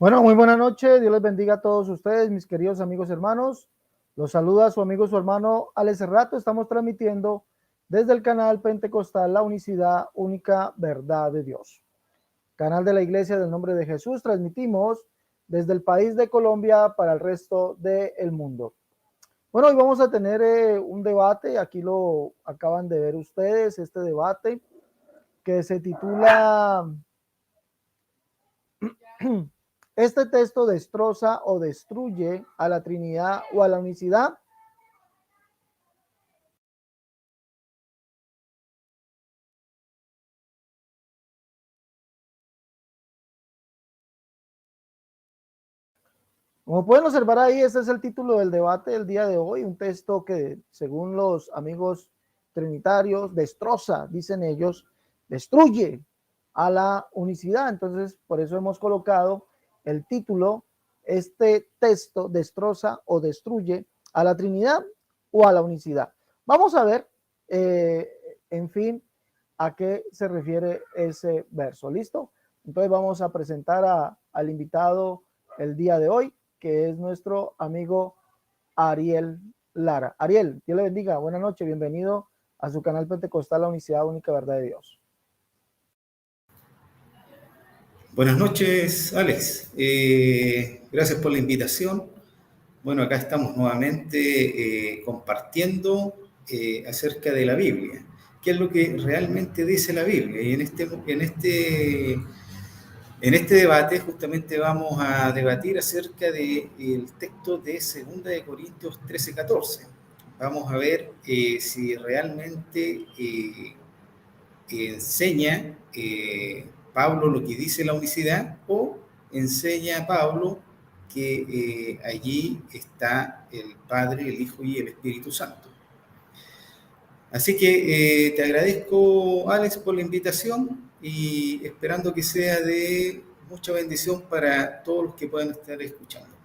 Bueno, muy buenas noches. Dios les bendiga a todos ustedes, mis queridos amigos hermanos. Los saluda su amigo, su hermano Alex Cerrato. Estamos transmitiendo desde el canal Pentecostal La Unicidad, Única Verdad de Dios. Canal de la Iglesia del Nombre de Jesús. Transmitimos desde el país de Colombia para el resto del mundo. Bueno, hoy vamos a tener un debate. Aquí lo acaban de ver ustedes, este debate que se titula... ¿Este texto destroza o destruye a la Trinidad o a la unicidad? Como pueden observar ahí, ese es el título del debate del día de hoy, un texto que, según los amigos trinitarios, destroza, dicen ellos, destruye a la unicidad. Entonces, por eso hemos colocado el título, este texto destroza o destruye a la Trinidad o a la unicidad. Vamos a ver, en fin, a qué se refiere ese verso. ¿Listo? Entonces vamos a presentar al invitado el día de hoy, que es nuestro amigo Ariel Lara. Ariel, Dios le bendiga, buenas noches, bienvenido a su canal Pentecostal La Unicidad, Única Verdad de Dios. Buenas noches, Alex. Gracias por la invitación. Bueno, acá estamos nuevamente compartiendo acerca de la Biblia. ¿Qué es lo que realmente dice la Biblia? Y en este debate justamente vamos a debatir acerca del texto de 2 de Corintios 13:14. Vamos a ver si realmente enseña Pablo lo que dice la unicidad o enseña Pablo que allí está el Padre, el Hijo y el Espíritu Santo. Así que te agradezco, Alex, por la invitación y esperando que sea de mucha bendición para todos los que puedan estar escuchando.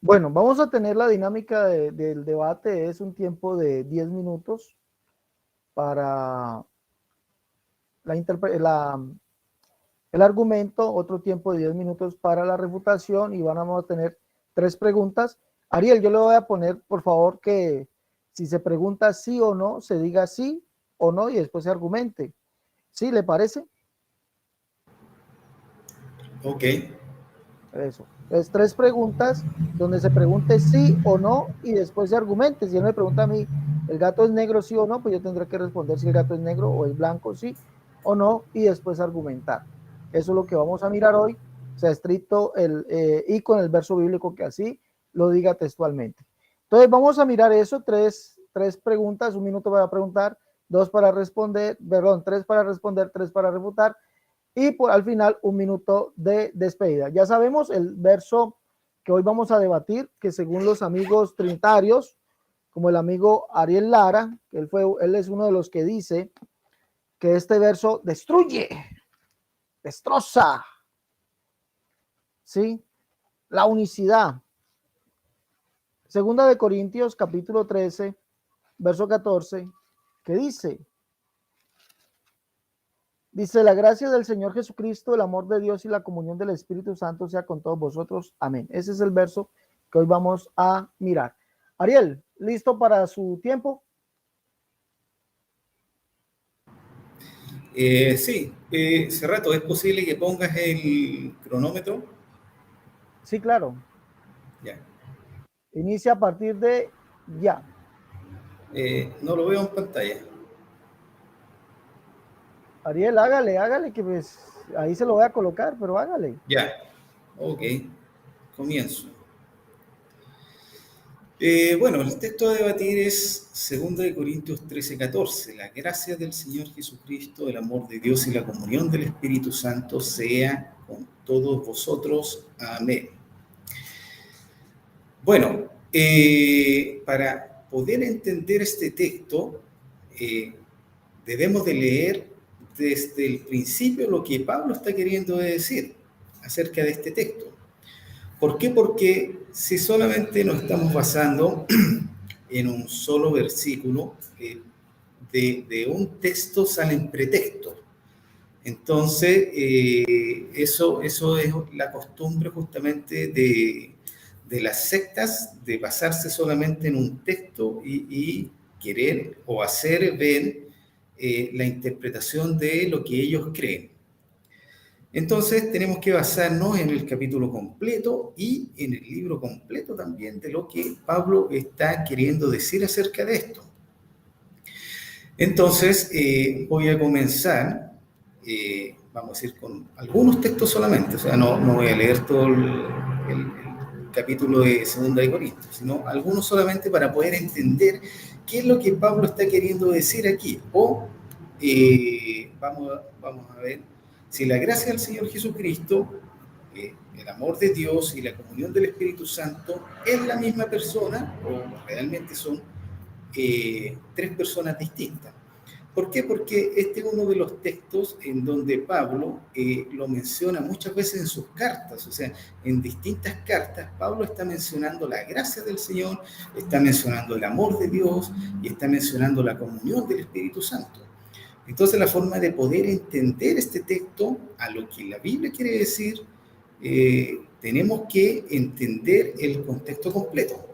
Bueno, vamos a tener la dinámica del debate, es un tiempo de 10 minutos para el argumento, otro tiempo de 10 minutos para la refutación y vamos a tener 3 preguntas. Ariel, yo le voy a poner, por favor, que si se pregunta sí o no, se diga sí o no y después se argumente. ¿Sí le parece? Ok. Eso. Es 3 preguntas donde se pregunte sí o no y después se argumente. Si él me pregunta a mí, ¿el gato es negro sí o no? Pues yo tendré que responder si el gato es negro o es blanco sí o no y después argumentar. Eso es lo que vamos a mirar hoy. O sea, estricto y con el verso bíblico que así lo diga textualmente. Entonces vamos a mirar eso, tres preguntas, 1 minuto para preguntar, 2 para responder, perdón, 3 para responder, 3 para refutar y al final 1 minuto de despedida. Ya sabemos el verso que hoy vamos a debatir, que según los amigos trinitarios, como el amigo Ariel Lara, que él es uno de los que dice que este verso destruye, destroza, ¿sí? La unicidad. Segunda de Corintios, capítulo 13, verso 14, que dice, la gracia del Señor Jesucristo, el amor de Dios y la comunión del Espíritu Santo sea con todos vosotros. Amén. Ese es el verso que hoy vamos a mirar. Ariel, ¿listo para su tiempo? Sí, Cerrato, ¿es posible que pongas el cronómetro? Sí, claro. Ya. Inicia a partir de ya. No lo veo en pantalla. Ariel, hágale, que pues ahí se lo voy a colocar, pero hágale. Ya, ok, comienzo. Bueno, el texto a debatir es 2 Corintios 13:14. La gracia del Señor Jesucristo, el amor de Dios y la comunión del Espíritu Santo sea con todos vosotros. Amén. Bueno, para poder entender este texto, debemos de leer desde el principio lo que Pablo está queriendo decir acerca de este texto. ¿Por qué? Porque si solamente nos estamos basando en un solo versículo, de un texto salen pretextos. Entonces, eso es la costumbre justamente de las sectas, de basarse solamente en un texto y querer o hacer ver la interpretación de lo que ellos creen. Entonces tenemos que basarnos en el capítulo completo y en el libro completo también de lo que Pablo está queriendo decir acerca de esto. Entonces voy a comenzar, vamos a ir con algunos textos solamente, o sea, no voy a leer todo el capítulo de 2 de Corintios, sino algunos solamente para poder entender qué es lo que Pablo está queriendo decir aquí. O vamos a ver si la gracia del Señor Jesucristo, el amor de Dios y la comunión del Espíritu Santo es la misma persona o realmente son tres personas distintas. ¿Por qué? Porque este es uno de los textos en donde Pablo lo menciona muchas veces en sus cartas, o sea, en distintas cartas Pablo está mencionando la gracia del Señor, está mencionando el amor de Dios y está mencionando la comunión del Espíritu Santo. Entonces la forma de poder entender este texto a lo que la Biblia quiere decir, tenemos que entender el contexto completo.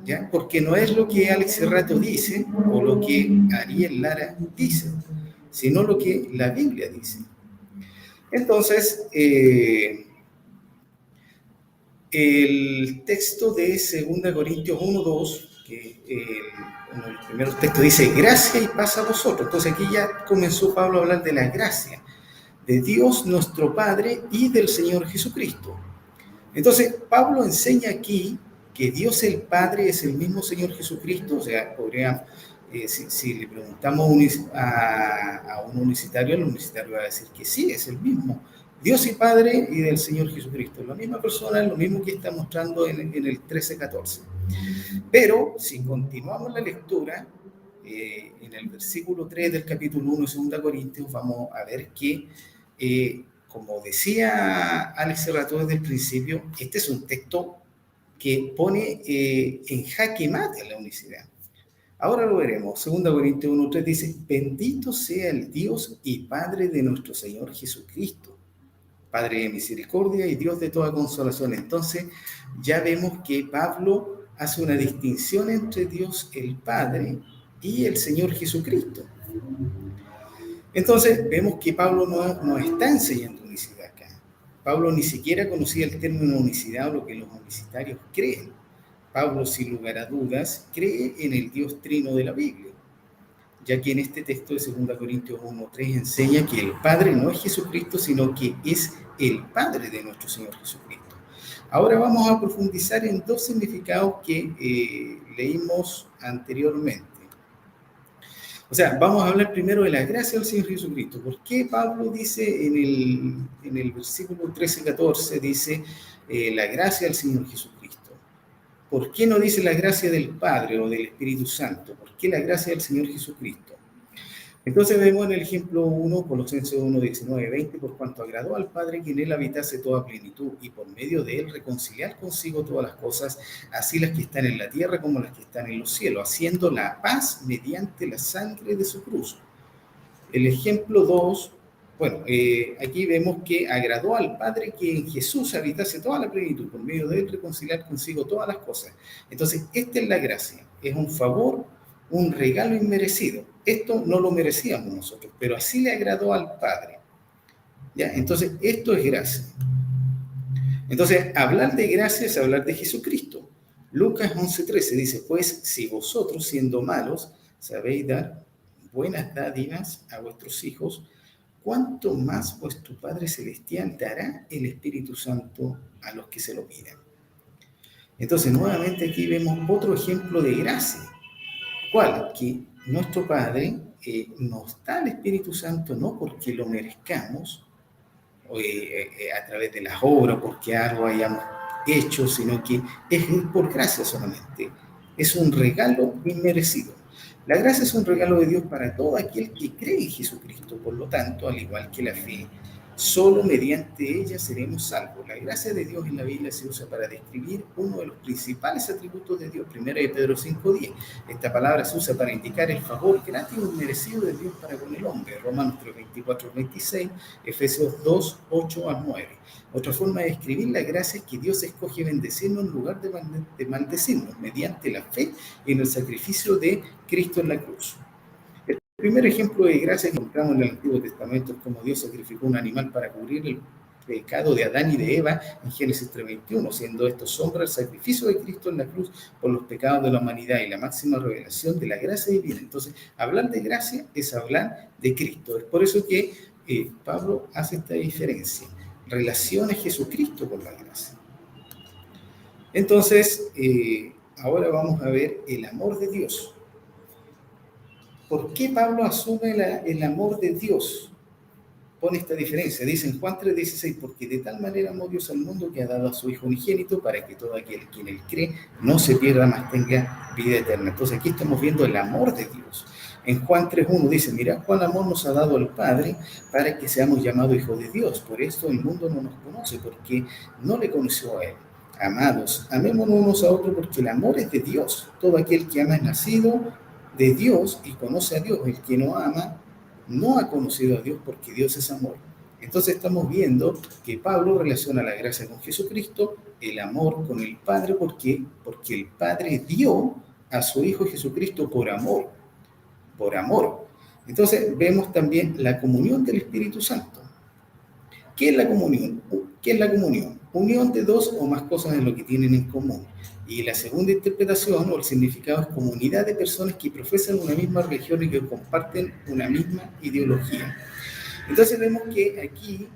¿Ya? Porque no es lo que Alex Serrato dice o lo que Ariel Lara dice, sino lo que la Biblia dice. Entonces, el texto de 2 Corintios 1:2, que uno de los primeros textos dice, gracia y paz a vosotros. Entonces aquí ya comenzó Pablo a hablar de la gracia de Dios nuestro Padre y del Señor Jesucristo. Entonces, Pablo enseña aquí que Dios el Padre es el mismo Señor Jesucristo, o sea, podría, si le preguntamos a un unicitario, el unicitario va a decir que sí, es el mismo. Dios y Padre y del Señor Jesucristo, la misma persona, lo mismo que está mostrando en el 13:14. Pero, si continuamos la lectura, en el versículo 3 del capítulo 1 de 2 Corintios, vamos a ver que como decía Alex Serrato desde el principio, este es un texto que pone en jaque mate la unicidad. Ahora lo veremos. 2 Corintios 1:3 dice, bendito sea el Dios y Padre de nuestro Señor Jesucristo, Padre de misericordia y Dios de toda consolación. Entonces ya vemos que Pablo hace una distinción entre Dios el Padre y el Señor Jesucristo. Entonces vemos que Pablo no está enseñando unicidad acá. Pablo ni siquiera conocía el término unicidad o lo que los unicitarios creen. Pablo, sin lugar a dudas, cree en el Dios trino de la Biblia, ya que en este texto de 2 Corintios 1:3 enseña que el Padre no es Jesucristo, sino que es el Padre de nuestro Señor Jesucristo. Ahora vamos a profundizar en dos significados que leímos anteriormente. O sea, vamos a hablar primero de la gracia del Señor Jesucristo. ¿Por qué Pablo dice en el versículo 13-14, dice la gracia del Señor Jesucristo? ¿Por qué no dice la gracia del Padre o del Espíritu Santo? ¿Por qué la gracia del Señor Jesucristo? Entonces vemos en el ejemplo 1, Colosenses 1:19-20, por cuanto agradó al Padre que en él habitase toda plenitud y por medio de él reconciliar consigo todas las cosas, así las que están en la tierra como las que están en los cielos, haciendo la paz mediante la sangre de su cruz. El ejemplo 2, bueno, aquí vemos que agradó al Padre que en Jesús habitase toda la plenitud, por medio de él reconciliar consigo todas las cosas. Entonces, esta es la gracia, es un favor, un regalo inmerecido. Esto no lo merecíamos nosotros, pero así le agradó al Padre. ¿Ya? Entonces, esto es gracia. Entonces, hablar de gracia es hablar de Jesucristo. Lucas 11:13 dice, pues si vosotros siendo malos sabéis dar buenas dádivas a vuestros hijos, ¿cuánto más vuestro Padre Celestial dará el Espíritu Santo a los que se lo pidan? Entonces, nuevamente aquí vemos otro ejemplo de gracia. ¿Cuál? Que nuestro Padre nos da el Espíritu Santo no porque lo merezcamos, a través de las obras, porque algo hayamos hecho, sino que es por gracia solamente. Es un regalo inmerecido. La gracia es un regalo de Dios para todo aquel que cree en Jesucristo. Por lo tanto, al igual que la fe, Solo mediante ella seremos salvos. La gracia de Dios en la Biblia se usa para describir uno de los principales atributos de Dios. Primera de Pedro 5:10. Esta palabra se usa para indicar el favor gratis y merecido de Dios para con el hombre. Romanos 3:24-26, Efesios 2:8-9. Otra forma de describir la gracia es que Dios escoge bendecirnos en lugar de maldecirnos mediante la fe en el sacrificio de Cristo en la cruz. El primer ejemplo de gracia que encontramos en el Antiguo Testamento es como Dios sacrificó un animal para cubrir el pecado de Adán y de Eva en Génesis 3:21, siendo esto sombra el sacrificio de Cristo en la cruz por los pecados de la humanidad y la máxima revelación de la gracia divina. Entonces, hablar de gracia es hablar de Cristo. Es por eso que Pablo hace esta diferencia. Relaciona a Jesucristo con la gracia. Entonces, ahora vamos a ver el amor de Dios. ¿Por qué Pablo asume el amor de Dios? Pone esta diferencia. Dice en Juan 3:16, porque de tal manera amó Dios al mundo que ha dado a su Hijo unigénito para que todo aquel quien él cree no se pierda, mas tenga vida eterna. Entonces aquí estamos viendo el amor de Dios. En Juan 3:1 dice, mirad cuán amor nos ha dado el Padre para que seamos llamados hijos de Dios. Por esto el mundo no nos conoce, porque no le conoció a él. Amados, amémonos unos a otros porque el amor es de Dios. Todo aquel que ama es nacido de Dios y conoce a Dios. El que no ama no ha conocido a Dios porque Dios es amor. Entonces estamos viendo que Pablo relaciona la gracia con Jesucristo, el amor con el Padre, porque el Padre dio a su Hijo Jesucristo por amor, por amor. Entonces vemos también la comunión del Espíritu Santo. ¿Qué es la comunión? ¿Qué es la comunión? Unión de dos o más cosas en lo que tienen en común. Y la segunda interpretación o el significado es comunidad de personas que profesan una misma religión y que comparten una misma ideología. Entonces vemos que aquí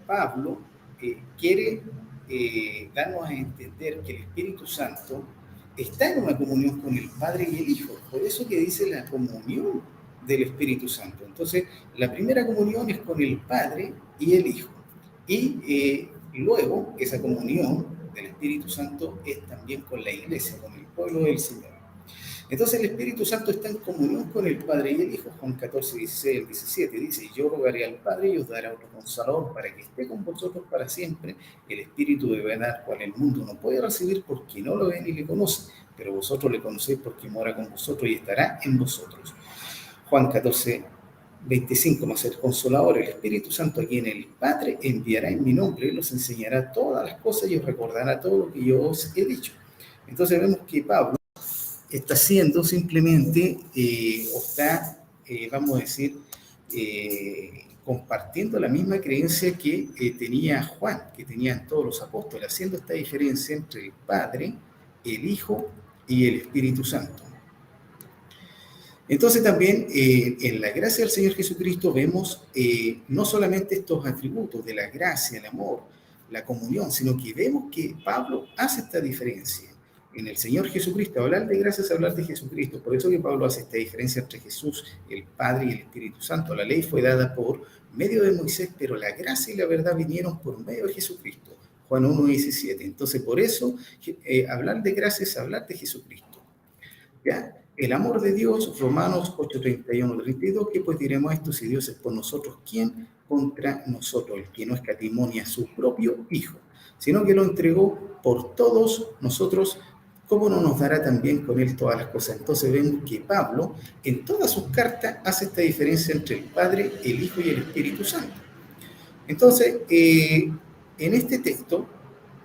Pablo quiere darnos a entender que el Espíritu Santo está en una comunión con el Padre y el Hijo. Por eso que dice la comunión del Espíritu Santo. Entonces, la primera comunión es con el Padre y el Hijo. Y luego, esa comunión del Espíritu Santo es también con la iglesia, con el pueblo del Señor. Entonces el Espíritu Santo está en comunión con el Padre y el Hijo. Juan 14:16-17 dice, yo rogaré al Padre y os dará otro Consolador para que esté con vosotros para siempre, el Espíritu de verdad, cual el mundo no puede recibir porque no lo ve ni le conoce, pero vosotros le conocéis porque mora con vosotros y estará en vosotros. Juan 14:25, más el Consolador, el Espíritu Santo, a quien el Padre enviará en mi nombre, Él os enseñará todas las cosas y os recordará todo lo que yo os he dicho. Entonces vemos que Pablo está haciendo simplemente, o está, vamos a decir, compartiendo la misma creencia que tenía Juan, que tenían todos los apóstoles, haciendo esta diferencia entre el Padre, el Hijo y el Espíritu Santo. Entonces también en la gracia del Señor Jesucristo vemos no solamente estos atributos de la gracia, el amor, la comunión, sino que vemos que Pablo hace esta diferencia. En el Señor Jesucristo, hablar de gracia es hablar de Jesucristo. Por eso que Pablo hace esta diferencia entre Jesús, el Padre y el Espíritu Santo. La ley fue dada por medio de Moisés, pero la gracia y la verdad vinieron por medio de Jesucristo. Juan 1:17. Entonces, por eso, hablar de gracia es hablar de Jesucristo. ¿Ya? El amor de Dios, Romanos 8:31-32, que pues diremos esto, si Dios es por nosotros, ¿quién contra nosotros? El que no escatimonia a su propio Hijo, sino que lo entregó por todos nosotros, ¿cómo no nos dará también con él todas las cosas? Entonces vemos que Pablo, en todas sus cartas, hace esta diferencia entre el Padre, el Hijo y el Espíritu Santo. Entonces, en este texto,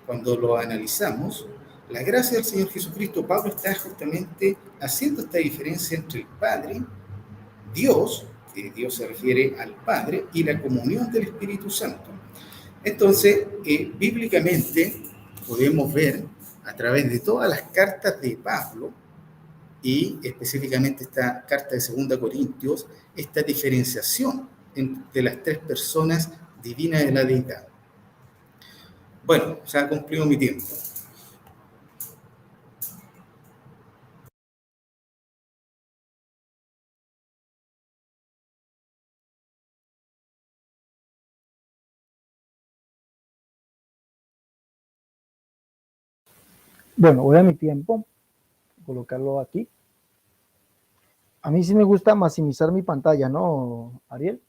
cuando lo analizamos, la gracia del Señor Jesucristo, Pablo está justamente haciendo esta diferencia entre el Padre, Dios, que Dios se refiere al Padre, y la comunión del Espíritu Santo. Entonces, bíblicamente podemos ver a través de todas las cartas de Pablo, y específicamente esta carta de 2 Corintios, esta diferenciación entre las tres personas divinas de la deidad. Bueno, se ha cumplido mi tiempo. Bueno, voy a mi tiempo, colocarlo aquí. A mí sí me gusta maximizar mi pantalla, ¿no, Ariel?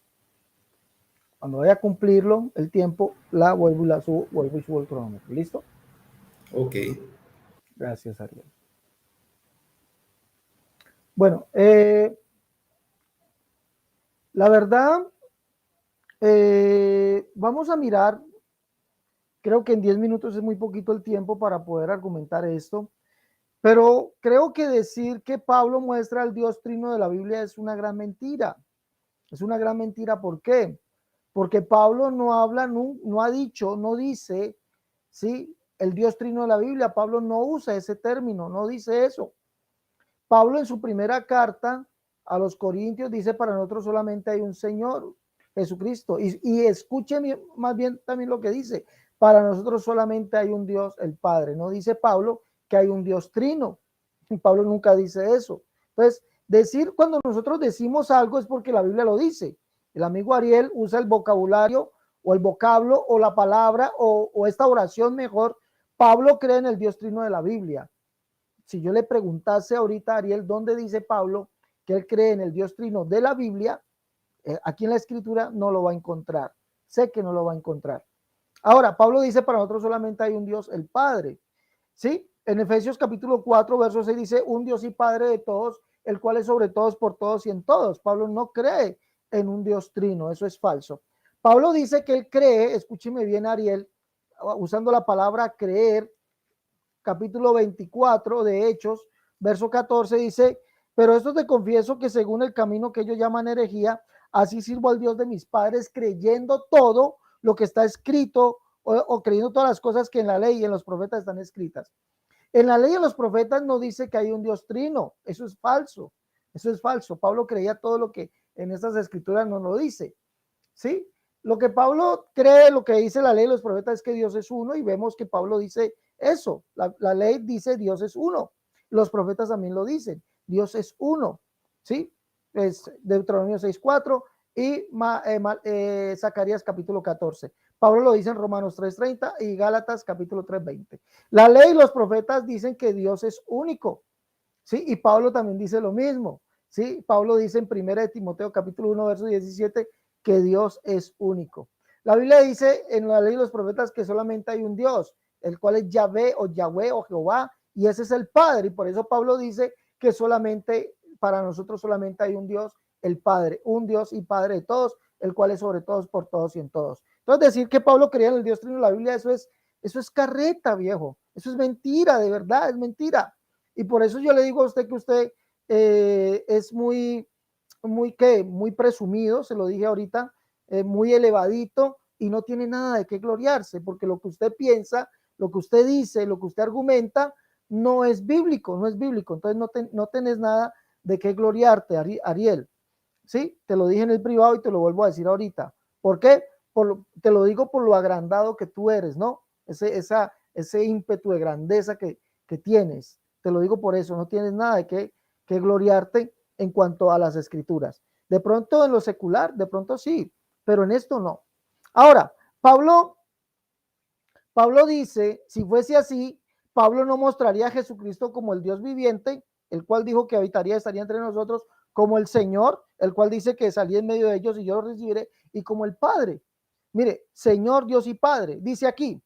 Cuando vaya a cumplirlo, el tiempo, la vuelvo y la subo, vuelvo y subo el cronómetro. ¿Listo? Ok. Gracias, Ariel. Bueno, la verdad, vamos a mirar, creo que en 10 minutos es muy poquito el tiempo para poder argumentar esto, pero creo que decir que Pablo muestra al Dios trino de la Biblia es una gran mentira. Es una gran mentira, ¿por qué? Porque Pablo no habla, no ha dicho, no dice, ¿sí? El Dios trino de la Biblia. Pablo no usa ese término, no dice eso. Pablo en su primera carta a los Corintios dice: para nosotros solamente hay un Señor, Jesucristo. Y escuchen más bien también lo que dice: para nosotros solamente hay un Dios, el Padre. No dice Pablo que hay un Dios trino. Pablo nunca dice eso. Entonces, decir cuando nosotros decimos algo es porque la Biblia lo dice. El amigo Ariel usa el vocabulario o el vocablo o la palabra o esta oración mejor. Pablo cree en el Dios trino de la Biblia. Si yo le preguntase ahorita a Ariel dónde dice Pablo que él cree en el Dios trino de la Biblia, aquí en la escritura no lo va a encontrar. Sé que no lo va a encontrar. Ahora, Pablo dice: para nosotros solamente hay un Dios, el Padre. ¿Sí? En Efesios capítulo 4, verso 6 dice: un Dios y Padre de todos, el cual es sobre todos, por todos y en todos. Pablo no cree en un Dios trino, eso es falso. Pablo dice que él cree, escúcheme bien, Ariel, usando la palabra creer, capítulo 24 de Hechos, verso 14, dice: pero esto te confieso que según el camino que ellos llaman herejía, así sirvo al Dios de mis padres, creyendo todo lo que está escrito o creyendo todas las cosas que en la ley y en los profetas están escritas. En la ley y en los profetas no dice que hay un Dios trino, eso es falso, eso es falso. Pablo creía todo lo que en estas escrituras no lo dice, ¿sí? Lo que Pablo cree, lo que dice la ley y los profetas es que Dios es uno, y vemos que Pablo dice eso. La ley dice Dios es uno. Los profetas también lo dicen. Dios es uno. ¿Sí? Es Deuteronomio 6:4 y Zacarías capítulo 14. Pablo lo dice en Romanos 3:30 y Gálatas capítulo 3:20. La ley y los profetas dicen que Dios es único. ¿Sí? Y Pablo también dice lo mismo. ¿Sí? Pablo dice en 1 Timoteo capítulo 1 verso 17 que Dios es único. La Biblia dice en la ley de los profetas que solamente hay un Dios, el cual es Yahvé o Yahweh o Jehová, y ese es el Padre. Y por eso Pablo dice que solamente, para nosotros solamente hay un Dios, el Padre, un Dios y Padre de todos, el cual es sobre todos, por todos y en todos. Entonces, decir que Pablo creía en el Dios trino de la Biblia, eso es carreta, viejo. Eso es mentira, de verdad, es mentira. Y por eso yo le digo a usted que usted es muy presumido, se lo dije ahorita, muy elevadito, y no tiene nada de qué gloriarse, porque lo que usted piensa, lo que usted dice, lo que usted argumenta, no es bíblico, no es bíblico. Entonces no tenés nada de qué gloriarte, Ariel. ¿Sí? Te lo dije en el privado y te lo vuelvo a decir ahorita. ¿Por qué? Te lo digo por lo agrandado que tú eres, ¿no? Ese ímpetu de grandeza que tienes. Te lo digo por eso, no tienes nada de qué gloriarte en cuanto a las escrituras. De pronto en lo secular, de pronto sí, pero en esto no. Ahora, Pablo dice: si fuese así, Pablo no mostraría a Jesucristo como el Dios viviente, el cual dijo que estaría entre nosotros, como el Señor, el cual dice que salí en medio de ellos y yo lo recibiré, y como el Padre. Mire, Señor, Dios y Padre, dice aquí,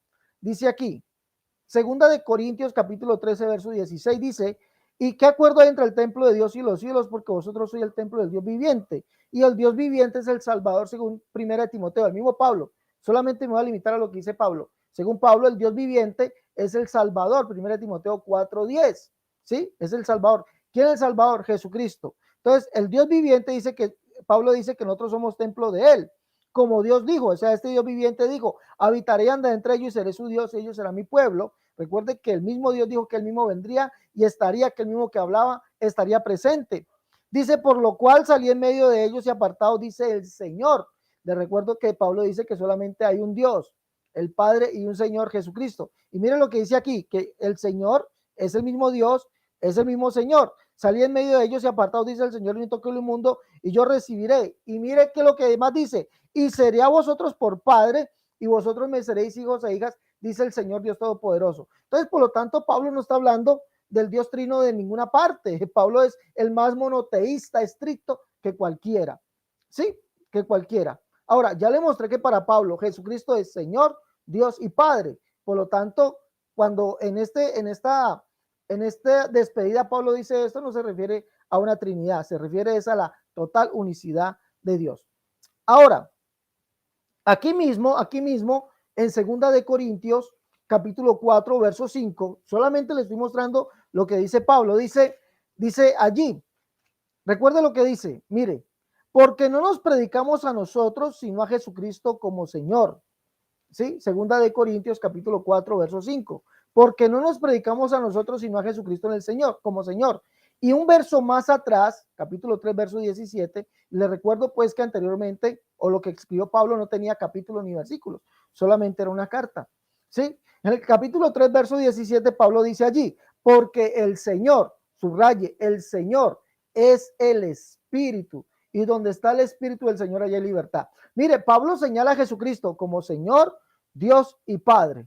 segunda de Corintios capítulo 13, verso 16, dice: ¿y qué acuerdo hay entre el templo de Dios y los cielos? Porque vosotros sois el templo del Dios viviente, y el Dios viviente es el Salvador, según primera de Timoteo, el mismo Pablo. Solamente me voy a limitar a lo que dice Pablo. Según Pablo, el Dios viviente es el Salvador, primera de Timoteo 4:10, ¿sí? Es el Salvador. ¿Quién es el Salvador? Jesucristo. Entonces, el Dios viviente dice que, Pablo dice que nosotros somos templo de él, como Dios dijo, o sea, este Dios viviente dijo: habitaré, andaré entre ellos y seré su Dios y ellos serán mi pueblo. Recuerde que el mismo Dios dijo que él mismo vendría y estaría, que el mismo que hablaba estaría presente. Dice: por lo cual salí en medio de ellos y apartado, dice el Señor. Le recuerdo que Pablo dice que solamente hay un Dios, el Padre, y un Señor, Jesucristo. Y miren lo que dice aquí, que el Señor es el mismo Dios, es el mismo Señor. Salí en medio de ellos y apartado, dice el Señor, y no toque el mundo, y yo recibiré. Y mire que lo que además dice: y seré a vosotros por Padre, y vosotros me seréis hijos e hijas, dice el Señor Dios Todopoderoso. Entonces, por lo tanto, Pablo no está hablando del Dios trino de ninguna parte. Pablo es el más monoteísta estricto que cualquiera, ¿sí? Que cualquiera. Ahora, ya le mostré que para Pablo Jesucristo es Señor, Dios y Padre. Por lo tanto, cuando en esta despedida Pablo dice esto, no se refiere a una Trinidad, se refiere a la total unicidad de Dios. Ahora, aquí mismo, en 2 Corintios, capítulo 4, verso 5, solamente le estoy mostrando lo que dice Pablo. Dice allí, recuerde lo que dice, mire, porque no nos predicamos a nosotros, sino a Jesucristo como Señor. ¿Sí? 2 Corintios, capítulo 4, verso 5. Porque no nos predicamos a nosotros, sino a Jesucristo en el Señor, como Señor. Y un verso más atrás, capítulo 3, verso 17, le recuerdo pues que anteriormente, o lo que escribió Pablo no tenía capítulo ni versículos, solamente era una carta. ¿Sí? En el capítulo 3, verso 17, Pablo dice allí, porque el Señor, subraye, el Señor es el Espíritu, y donde está el Espíritu del Señor allá hay libertad. Mire, Pablo señala a Jesucristo como Señor, Dios y Padre,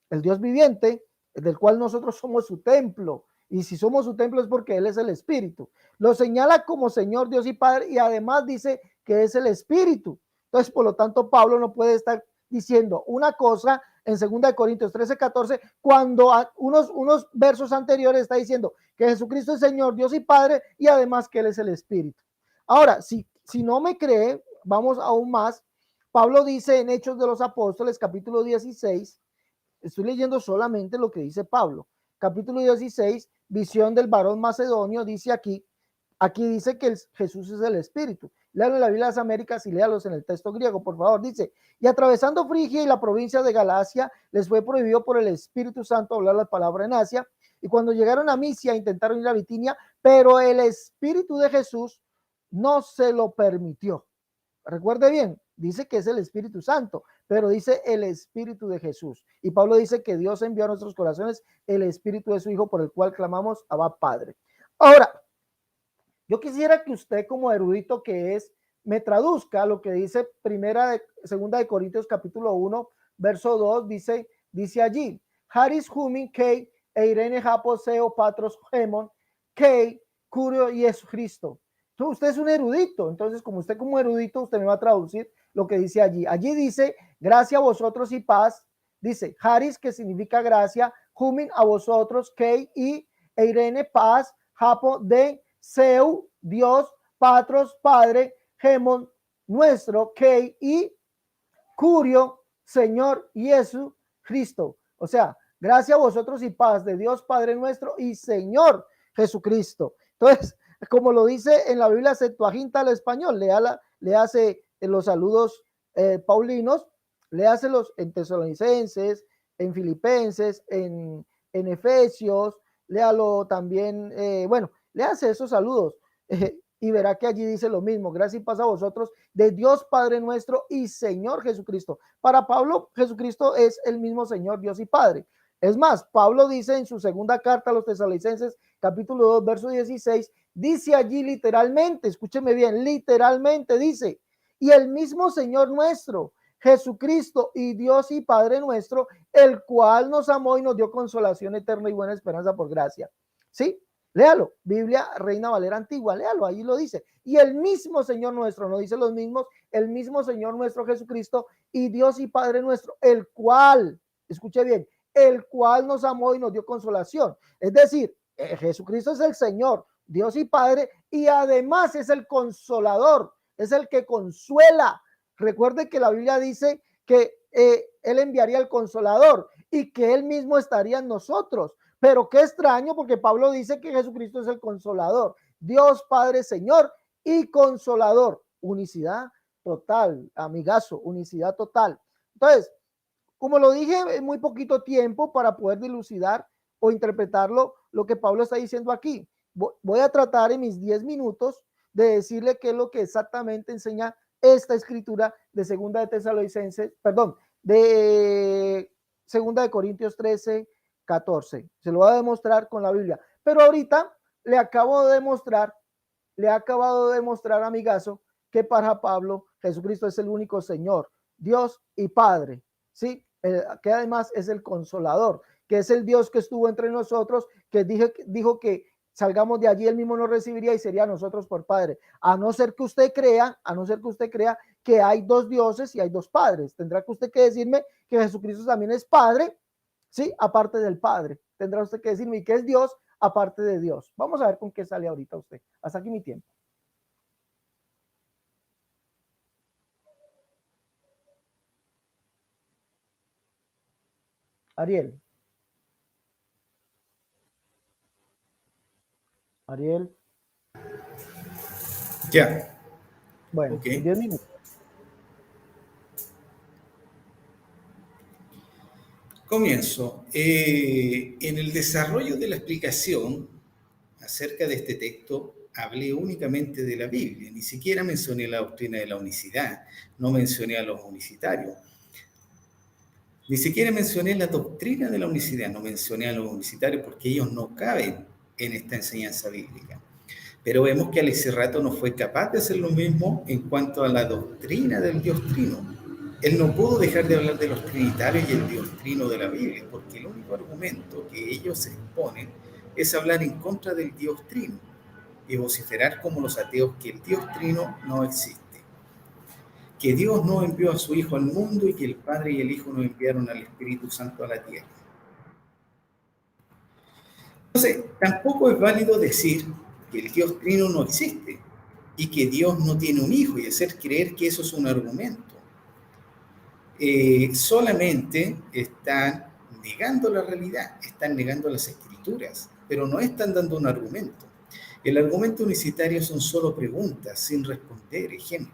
el Dios viviente, del cual nosotros somos su templo, y si somos su templo es porque Él es el Espíritu. Lo señala como Señor, Dios y Padre, y además dice que es el Espíritu. Entonces, por lo tanto, Pablo no puede estar diciendo una cosa en 2 Corintios 13, 14, cuando a unos versos anteriores está diciendo que Jesucristo es Señor, Dios y Padre, y además que Él es el Espíritu. Ahora, si no me cree, vamos aún más. Pablo dice en Hechos de los Apóstoles, capítulo 16, estoy leyendo solamente lo que dice Pablo, capítulo 16, visión del varón macedonio, dice aquí dice que Jesús es el Espíritu. Léalo en la Biblia de las Américas y léalos en el texto griego, por favor. Dice, y atravesando Frigia y la provincia de Galacia, les fue prohibido por el Espíritu Santo hablar la palabra en Asia, y cuando llegaron a Misia intentaron ir a Bitinia, pero el Espíritu de Jesús no se lo permitió. Recuerde bien, dice que es el Espíritu Santo, pero dice el Espíritu de Jesús. Y Pablo dice que Dios envió a nuestros corazones el Espíritu de su Hijo, por el cual clamamos Abba Padre. Ahora, yo quisiera que usted, como erudito que es, me traduzca lo que dice segunda de Corintios capítulo 1, verso 2, dice allí, Haris Humin Kei Eirene Japoseo Patros Hemon Kei Curio y Jesucristo. Entonces, usted es un erudito, entonces como usted como erudito, usted me va a traducir lo que dice allí. Allí dice, gracia a vosotros y paz, dice Haris, que significa gracia, Humin a vosotros, Kei y Eirene paz, Japo de Seu, Dios, Patros, Padre, Gemon, nuestro, Kei y Curio, Señor Jesús Cristo. O sea, gracias a vosotros y paz de Dios Padre nuestro y Señor Jesucristo. Entonces, como lo dice en la Biblia Septuaginta al español, le hace los saludos paulinos, le hace los en Tesalonicenses, en Filipenses, en Efesios, léalo también, bueno, le hace esos saludos y verá que allí dice lo mismo, gracias y paz a vosotros de Dios Padre nuestro y Señor Jesucristo. Para Pablo, Jesucristo es el mismo Señor, Dios y Padre. Es más, Pablo dice en su segunda carta a los Tesalonicenses, capítulo 2, verso 16, dice allí literalmente, escúcheme bien, literalmente dice, y el mismo Señor nuestro, Jesucristo y Dios y Padre nuestro, el cual nos amó y nos dio consolación eterna y buena esperanza por gracia. ¿Sí? Léalo, Biblia Reina Valera Antigua, léalo, ahí lo dice. Y el mismo Señor nuestro, no dice los mismos, el mismo Señor nuestro Jesucristo y Dios y Padre nuestro, el cual, escuche bien, el cual nos amó y nos dio consolación. Es decir, Jesucristo es el Señor, Dios y Padre, y además es el consolador, es el que consuela. Recuerde que la Biblia dice que Él enviaría el consolador y que Él mismo estaría en nosotros. Pero qué extraño, porque Pablo dice que Jesucristo es el consolador, Dios Padre, Señor y consolador. Unicidad total, amigazo, unicidad total. Entonces, como lo dije en muy poquito tiempo para poder dilucidar o interpretarlo, lo que Pablo está diciendo aquí. Voy a tratar en mis 10 minutos de decirle qué es lo que exactamente enseña esta escritura de segunda de Tesalonicenses, perdón, de segunda de Corintios 13, 14. Se lo voy a demostrar con la Biblia. Pero ahorita le acabo de demostrar, amigazo, que para Pablo Jesucristo es el único Señor, Dios y Padre, ¿sí? Que además es el consolador, que es el Dios que estuvo entre nosotros, que dijo que salgamos de allí, él mismo nos recibiría y sería nosotros por Padre. A no ser que usted crea que hay dos dioses y hay dos padres. Tendrá que usted que decirme que Jesucristo también es Padre, ¿sí? Aparte del Padre. Tendrá usted que decirme que es Dios aparte de Dios. Vamos a ver con qué sale ahorita usted. Hasta aquí mi tiempo. Ariel. Ariel. Ya. Bueno, Ok. 10 minutos. Comienzo. En el desarrollo de la explicación acerca de este texto, hablé únicamente de la Biblia, ni siquiera mencioné la doctrina de la unicidad, no mencioné a los unicitarios, ni siquiera mencioné la doctrina de la unicidad, no mencioné a los unicitarios porque ellos no caben en esta enseñanza bíblica. Pero vemos que Alex Serrato no fue capaz de hacer lo mismo en cuanto a la doctrina del Dios Trino. Él no pudo dejar de hablar de los trinitarios y el Dios Trino de la Biblia, porque el único argumento que ellos exponen es hablar en contra del Dios Trino y vociferar como los ateos que el Dios Trino no existe, que Dios no envió a su Hijo al mundo y que el Padre y el Hijo no enviaron al Espíritu Santo a la tierra. Entonces, tampoco es válido decir que el Dios Trino no existe y que Dios no tiene un hijo y hacer creer que eso es un argumento. Solamente están negando la realidad, están negando las escrituras, pero no están dando un argumento. El argumento unicitario son solo preguntas sin responder. Ejemplo,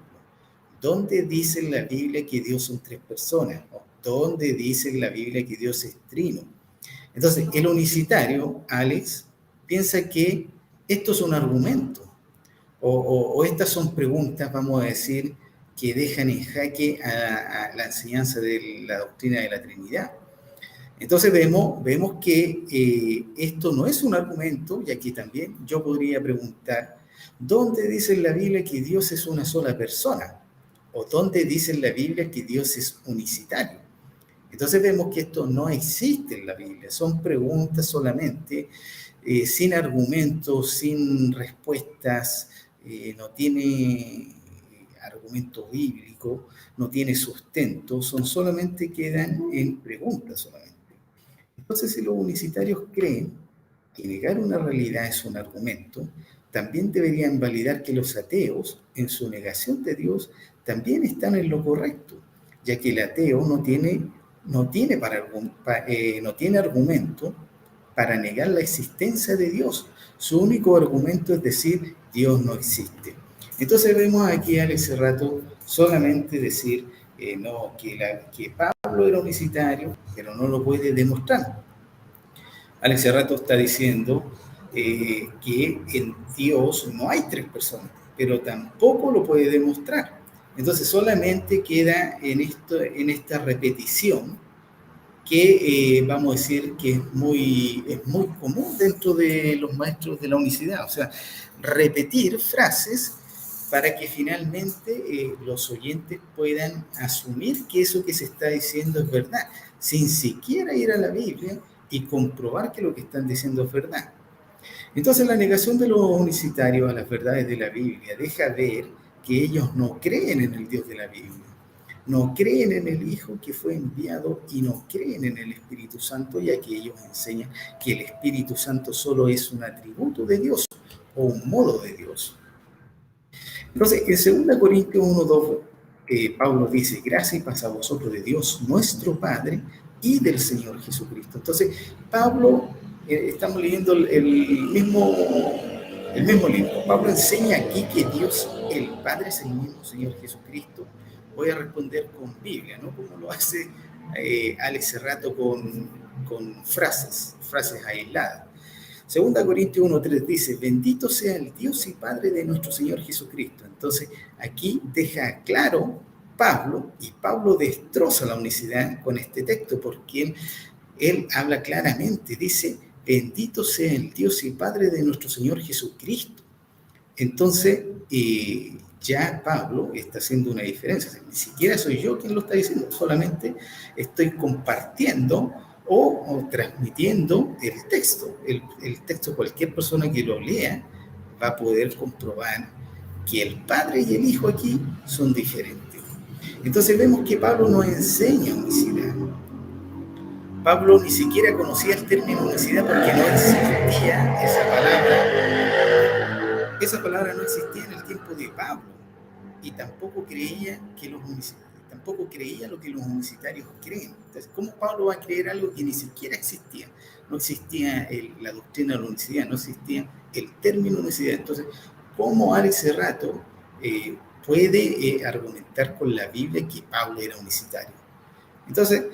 ¿dónde dice en la Biblia que Dios son tres personas? ¿O dónde dice en la Biblia que Dios es trino? Entonces, el unicitario, Alex, piensa que esto es un argumento, o estas son preguntas, vamos a decir, que dejan en jaque a la enseñanza de la doctrina de la Trinidad. Entonces vemos que esto no es un argumento, y aquí también yo podría preguntar, ¿dónde dice en la Biblia que Dios es una sola persona? ¿O dónde dice en la Biblia que Dios es unicitario? Entonces vemos que esto no existe en la Biblia, son preguntas solamente, sin argumentos, sin respuestas, no tiene argumento bíblico, no tiene sustento, son solamente quedan en preguntas solamente. Entonces, si los unicitarios creen que negar una realidad es un argumento, también deberían validar que los ateos, en su negación de Dios, también están en lo correcto, ya que el ateo no tiene argumento para negar la existencia de Dios. Su único argumento es decir, Dios no existe. Entonces vemos aquí a ese rato solamente decir que Pablo era unicitario, pero no lo puede demostrar. Alex Serrato está diciendo que en Dios no hay tres personas, pero tampoco lo puede demostrar. Entonces solamente queda en esta repetición que vamos a decir que es muy común dentro de los maestros de la unicidad, o sea, repetir frases para que finalmente los oyentes puedan asumir que eso que se está diciendo es verdad, sin siquiera ir a la Biblia y comprobar que lo que están diciendo es verdad. Entonces la negación de los unicitarios a las verdades de la Biblia deja ver que ellos no creen en el Dios de la Biblia, no creen en el Hijo que fue enviado y no creen en el Espíritu Santo, ya que ellos enseñan que el Espíritu Santo solo es un atributo de Dios o un modo de Dios. Entonces, en 2 Corintios 1:2, Pablo dice, gracia y paz a vosotros de Dios, nuestro Padre, y del Señor Jesucristo. Entonces, Pablo, estamos leyendo el mismo libro. Pablo enseña aquí que Dios, el Padre, es el mismo Señor Jesucristo. Voy a responder con Biblia, ¿no? Como lo hace Alex Serrato con frases aisladas. 2 Corintios 1:3 dice, bendito sea el Dios y Padre de nuestro Señor Jesucristo. Entonces, aquí deja claro Pablo, y Pablo destroza la unicidad con este texto, porque él habla claramente, dice, bendito sea el Dios y Padre de nuestro Señor Jesucristo. Entonces, ya Pablo está haciendo una diferencia. O sea, ni siquiera soy yo quien lo está diciendo, solamente estoy compartiendo o transmitiendo el texto. El texto, cualquier persona que lo lea va a poder comprobar que el Padre y el Hijo aquí son diferentes. Entonces vemos que Pablo no enseña unicidad. Pablo ni siquiera conocía el término unicidad porque no existía esa palabra. Esa palabra no existía en el tiempo de Pablo y tampoco creía lo que los unicitarios creen. Entonces, ¿cómo Pablo va a creer algo que ni siquiera existía? No existía la doctrina de la unicidad, no existía el término unicidad. Entonces, ¿cómo Alex Serrato puede argumentar con la Biblia que Pablo era unicitario? Entonces,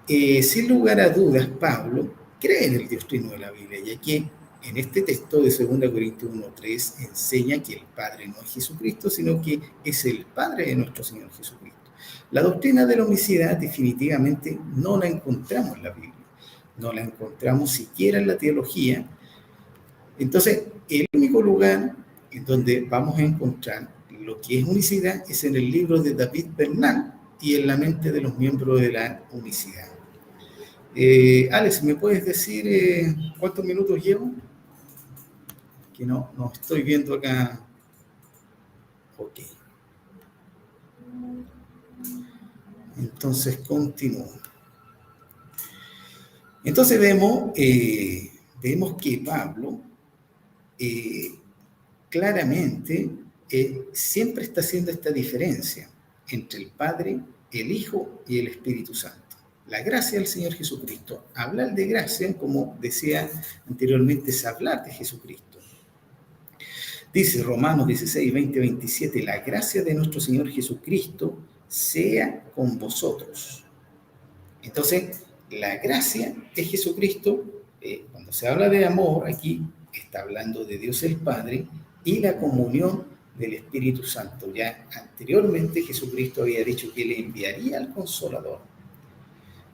sin lugar a dudas, Pablo cree en el Dios trino de la Biblia, ya que en este texto de 2 Corintios 1:3 enseña que el Padre no es Jesucristo, sino que es el Padre de nuestro Señor Jesucristo. La doctrina de la unicidad definitivamente no la encontramos en la Biblia, no la encontramos siquiera en la teología. Entonces, el único lugar en donde vamos a encontrar lo que es unicidad es en el libro de David Bernal y en la mente de los miembros de la unicidad. Alex, ¿me puedes decir cuántos minutos llevo? Que no estoy viendo acá. Ok. Entonces continúo. Entonces vemos que Pablo claramente siempre está haciendo esta diferencia entre el Padre, el Hijo y el Espíritu Santo. La gracia del Señor Jesucristo. Hablar de gracia, como decía anteriormente, es hablar de Jesucristo. Dice Romanos 16, 20, 27, la gracia de nuestro Señor Jesucristo sea con vosotros. Entonces, la gracia de Jesucristo, cuando se habla de amor, aquí está hablando de Dios el Padre y la comunión del Espíritu Santo. Ya anteriormente Jesucristo había dicho que le enviaría al Consolador.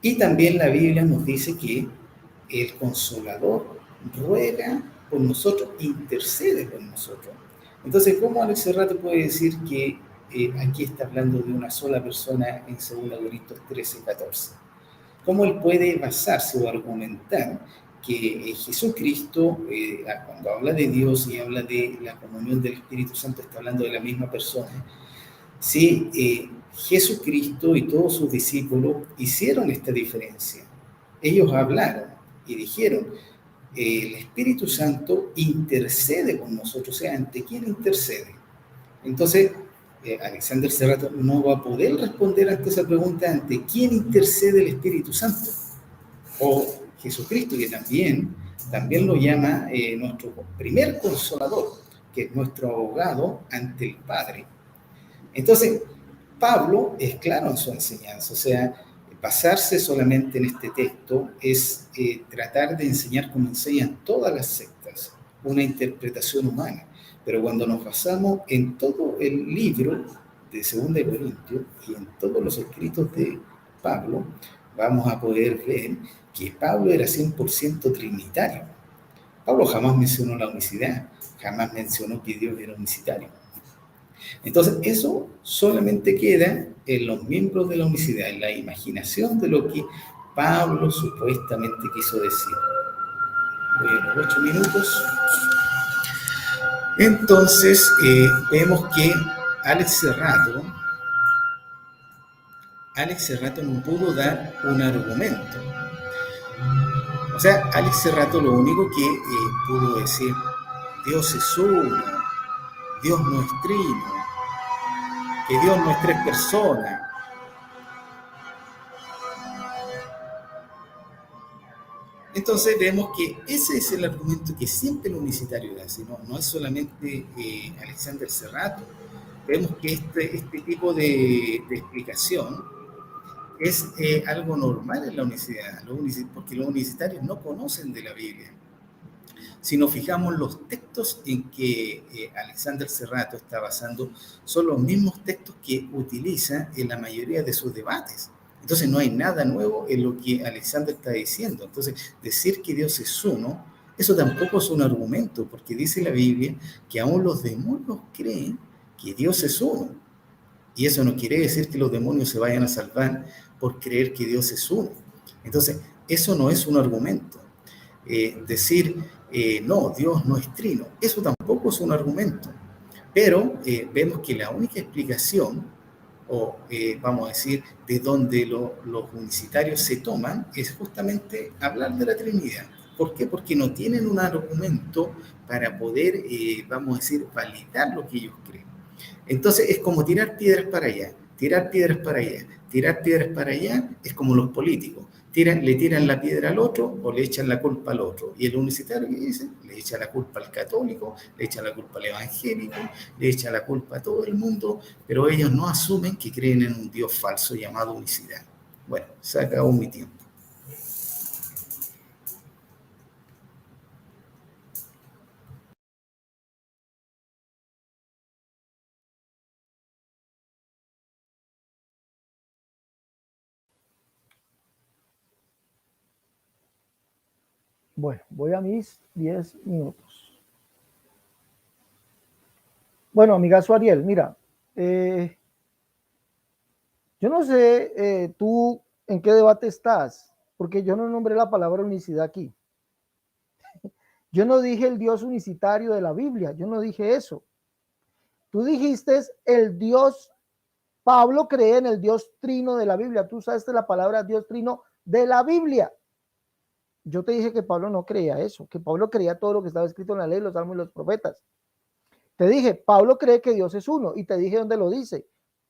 Y también la Biblia nos dice que el Consolador ruega por nosotros, intercede por nosotros. Entonces, ¿cómo Alex Serrato puede decir que aquí está hablando de una sola persona en 2 Corintios 13, 14? ¿Cómo él puede basarse o argumentar que Jesucristo, cuando habla de Dios y habla de la comunión del Espíritu Santo, está hablando de la misma persona? Sí, Jesucristo y todos sus discípulos hicieron esta diferencia. Ellos hablaron y dijeron, el Espíritu Santo intercede con nosotros. O sea, ¿ante quién intercede? Entonces, Alexander Serrato no va a poder responder ante esa pregunta, ¿ante quién intercede el Espíritu Santo? O Jesucristo, que también lo llama nuestro primer consolador, que es nuestro abogado ante el Padre. Entonces, Pablo es claro en su enseñanza, o sea, basarse solamente en este texto es tratar de enseñar como enseñan todas las sectas, una interpretación humana. Pero cuando nos basamos en todo el libro de 2 Corintios y en todos los escritos de Pablo, vamos a poder ver que Pablo era 100% trinitario. Pablo jamás mencionó la unicidad, jamás mencionó que Dios era unicitario. Entonces, eso solamente queda en los miembros de la unicidad, en la imaginación de lo que Pablo supuestamente quiso decir. Voy a los 8 minutos. Entonces, vemos que Alex Serrato no pudo dar un argumento. O sea, Alex Serrato lo único que pudo decir, Dios es uno, Dios no es trino, que Dios no es tres personas. Entonces vemos que ese es el argumento que siempre el unicitario hace, no es solamente Alexander Serrato. Vemos que este tipo de explicación es algo normal en la unicidad, porque los unicitarios no conocen de la Biblia. Si nos fijamos, los textos en que Alexander Serrato está basando son los mismos textos que utiliza en la mayoría de sus debates. Entonces no hay nada nuevo en lo que Alexander está diciendo. Entonces, decir que Dios es uno, eso tampoco es un argumento, porque dice la Biblia que aún los demonios creen que Dios es uno. Y eso no quiere decir que los demonios se vayan a salvar por creer que Dios es uno. Entonces, eso no es un argumento. Decir, no, Dios no es trino, eso tampoco es un argumento. Pero vemos que la única explicación o vamos a decir, de donde los unicitarios se toman, es justamente hablar de la Trinidad. ¿Por qué? Porque no tienen un argumento para poder, vamos a decir, validar lo que ellos creen. Entonces es como tirar piedras para allá, tirar piedras para allá, tirar piedras para allá, es como los políticos. Le tiran la piedra al otro o le echan la culpa al otro. Y el unicitario, ¿qué dice? Le echa la culpa al católico, le echa la culpa al evangélico, le echa la culpa a todo el mundo, pero ellos no asumen que creen en un Dios falso llamado unicidad. Bueno, se acabó mi tiempo. Bueno, voy a mis 10 minutos. Bueno, amigazo Ariel, mira, yo no sé tú en qué debate estás, porque yo no nombré la palabra unicidad aquí. Yo no dije el Dios unicitario de la Biblia, yo no dije eso. Tú dijiste el Dios, Pablo cree en el Dios trino de la Biblia. Tú usaste la palabra Dios trino de la Biblia. Yo te dije que Pablo no creía eso, que Pablo creía todo lo que estaba escrito en la ley, los salmos y los profetas. Te dije, Pablo cree que Dios es uno, y te dije dónde lo dice.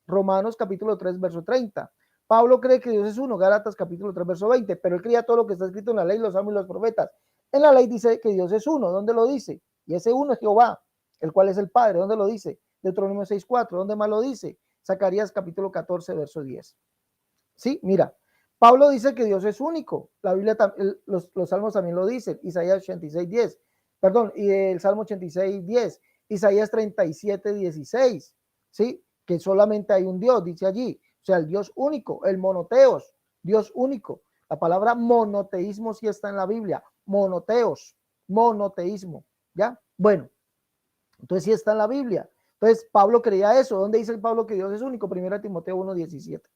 Romanos capítulo 3, verso 30. Pablo cree que Dios es uno, Gálatas capítulo 3, verso 20, pero él creía todo lo que está escrito en la ley, los salmos y los profetas. En la ley dice que Dios es uno, ¿dónde lo dice? Y ese uno es Jehová, el cual es el Padre, ¿dónde lo dice? Deuteronomio 6, 4, ¿dónde más lo dice? Zacarías capítulo 14, verso 10. Sí, mira, Pablo dice que Dios es único, la Biblia, los salmos también lo dicen, Isaías 86, 10, perdón, y el Salmo 86, 10, Isaías 37, 16, ¿sí? Que solamente hay un Dios, dice allí, o sea, el Dios único, el monoteos, Dios único. La palabra monoteísmo sí está en la Biblia, monoteos, monoteísmo, ¿ya? Bueno, entonces sí está en la Biblia. Entonces Pablo creía eso. ¿Dónde dice el Pablo que Dios es único? 1 Timoteo 1, 17.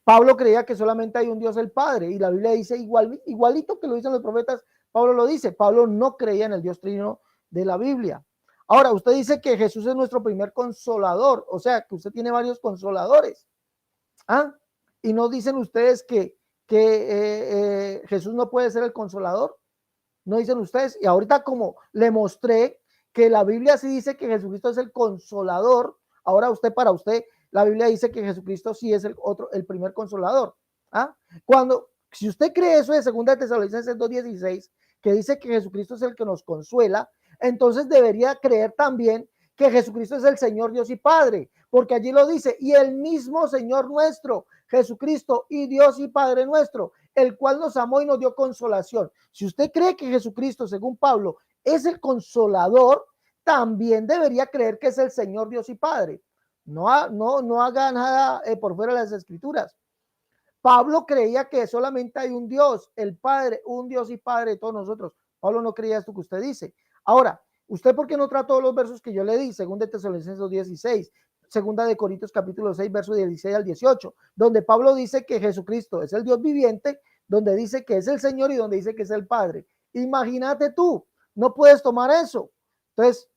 Pablo creía que solamente hay un Dios el Padre, y la Biblia dice igualito que lo dicen los profetas, Pablo lo dice. Pablo no creía en el Dios trino de la Biblia. Ahora, usted dice que Jesús es nuestro primer consolador, o sea, que usted tiene varios consoladores. ¿Ah? Y no dicen ustedes que Jesús no puede ser el consolador. No dicen ustedes. Y ahorita, como le mostré que la Biblia sí dice que Jesucristo es el consolador, ahora para usted, la Biblia dice que Jesucristo sí es el primer consolador. ¿Ah? Si usted cree eso de 2 Tesalonicenses 2:16, que dice que Jesucristo es el que nos consuela, entonces debería creer también que Jesucristo es el Señor Dios y Padre, porque allí lo dice, y el mismo Señor nuestro, Jesucristo, y Dios y Padre nuestro, el cual nos amó y nos dio consolación. Si usted cree que Jesucristo, según Pablo, es el consolador, también debería creer que es el Señor Dios y Padre. No haga nada por fuera de las Escrituras. Pablo creía que solamente hay un Dios, el Padre, un Dios y Padre de todos nosotros. Pablo no creía esto que usted dice. Ahora, ¿usted por qué no trató los versos que yo le di? 2 Tesalonicenses 16, 2 Corintios capítulo 6, versos 16 al 18, donde Pablo dice que Jesucristo es el Dios viviente, donde dice que es el Señor y donde dice que es el Padre. Imagínate tú, no puedes tomar eso. Entonces,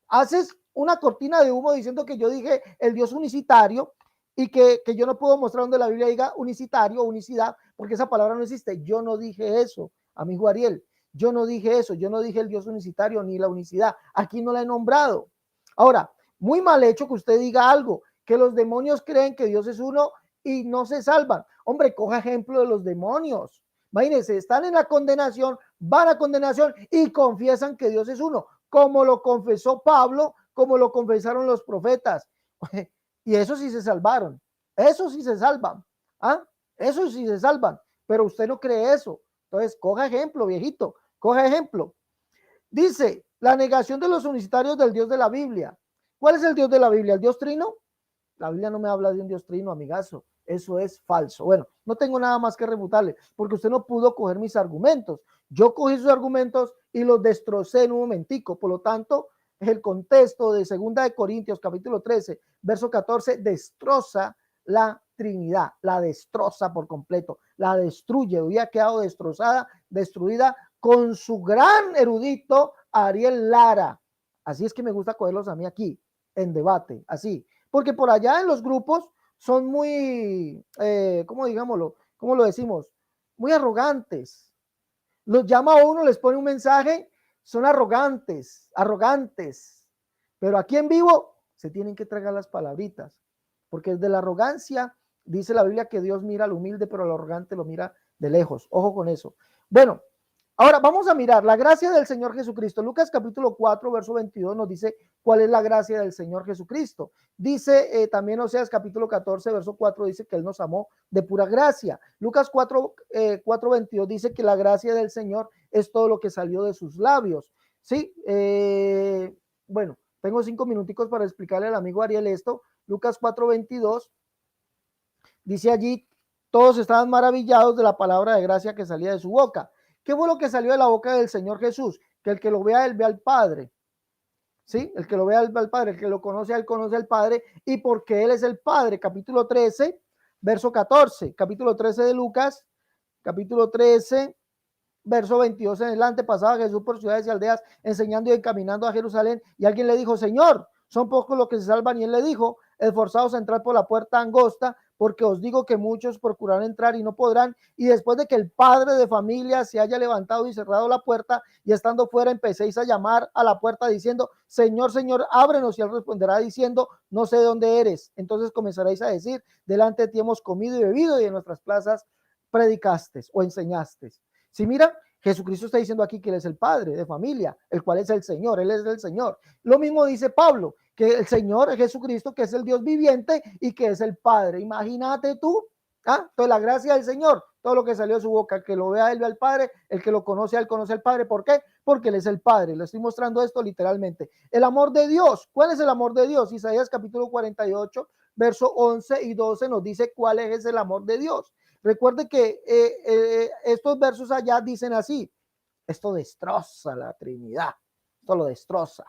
haces una cortina de humo diciendo que yo dije el Dios unicitario y que yo no puedo mostrar donde la Biblia diga unicitario o unicidad, porque esa palabra no existe. Yo no dije eso, amigo Ariel. Yo no dije eso, yo no dije el Dios unicitario ni la unicidad. Aquí no la he nombrado. Ahora, muy mal hecho que usted diga algo, que los demonios creen que Dios es uno y no se salvan. Hombre, coja ejemplo de los demonios. Imagínense, están en la condenación, van a condenación y confiesan que Dios es uno, como lo confesó Pablo, como lo confesaron los profetas. Y eso sí se salvaron, eso sí se salvan, ¿ah? Eso sí se salvan, pero usted no cree eso. Entonces, coja ejemplo, viejito, coja ejemplo. Dice, la negación de los unicitarios del Dios de la Biblia. ¿Cuál es el Dios de la Biblia? ¿El Dios trino? La Biblia no me habla de un Dios trino, amigazo. Eso es falso. Bueno, no tengo nada más que refutarle, porque usted no pudo coger mis argumentos. Yo cogí sus argumentos y los destrocé en un momentico. Por lo tanto, el contexto de 2 Corintios capítulo 13, verso 14, destroza la Trinidad, la destroza por completo, la destruye, había quedado destrozada, destruida con su gran erudito Ariel Lara. Así es que me gusta cogerlos a mí aquí, en debate, así. Porque por allá en los grupos, son muy, ¿cómo digámoslo? ¿Cómo lo decimos? Muy arrogantes. Los llama a uno, les pone un mensaje, son arrogantes, arrogantes. Pero aquí en vivo se tienen que tragar las palabritas, porque desde la arrogancia dice la Biblia que Dios mira al humilde, pero al arrogante lo mira de lejos. Ojo con eso. Bueno, ahora vamos a mirar la gracia del Señor Jesucristo. Lucas capítulo 4, verso 22 nos dice cuál es la gracia del Señor Jesucristo. Dice también Oseas capítulo 14, verso 4, dice que Él nos amó de pura gracia. Lucas 4, 22 dice que la gracia del Señor es todo lo que salió de sus labios. Sí, bueno, tengo 5 minuticos para explicarle al amigo Ariel esto. Lucas 4, 22 dice allí, todos estaban maravillados de la palabra de gracia que salía de su boca. ¿Qué fue lo que salió de la boca del Señor Jesús? Que el que lo vea a él, vea al Padre. ¿Sí? El que lo vea al Padre, el que lo conoce a él, conoce al Padre, y porque él es el Padre. Capítulo 13, verso 14. Capítulo 13 de Lucas, capítulo 13, verso 22 en adelante. Pasaba Jesús por ciudades y aldeas, enseñando y encaminando a Jerusalén, y alguien le dijo, Señor, son pocos los que se salvan, y él le dijo, esforzados a entrar por la puerta angosta, porque os digo que muchos procurarán entrar y no podrán. Y después de que el padre de familia se haya levantado y cerrado la puerta, y estando fuera empecéis a llamar a la puerta diciendo, Señor, Señor, ábrenos, y él responderá diciendo, no sé de dónde eres. Entonces comenzaréis a decir, delante de ti hemos comido y bebido, y en nuestras plazas predicaste o enseñaste. Si mira, Jesucristo está diciendo aquí que Él es el padre de familia, el cual es el Señor, Él es el Señor. Lo mismo dice Pablo, que el Señor es Jesucristo, que es el Dios viviente y que es el Padre. Imagínate tú, entonces la gracia del Señor, todo lo que salió de su boca, el que lo vea, Él ve al Padre, el que lo conoce, Él conoce al Padre. ¿Por qué? Porque Él es el Padre. Le estoy mostrando esto literalmente. El amor de Dios, ¿cuál es el amor de Dios? Isaías capítulo 48, verso 11 y 12 nos dice cuál es el amor de Dios. Recuerde que estos versos allá dicen así, esto destroza la Trinidad, esto lo destroza.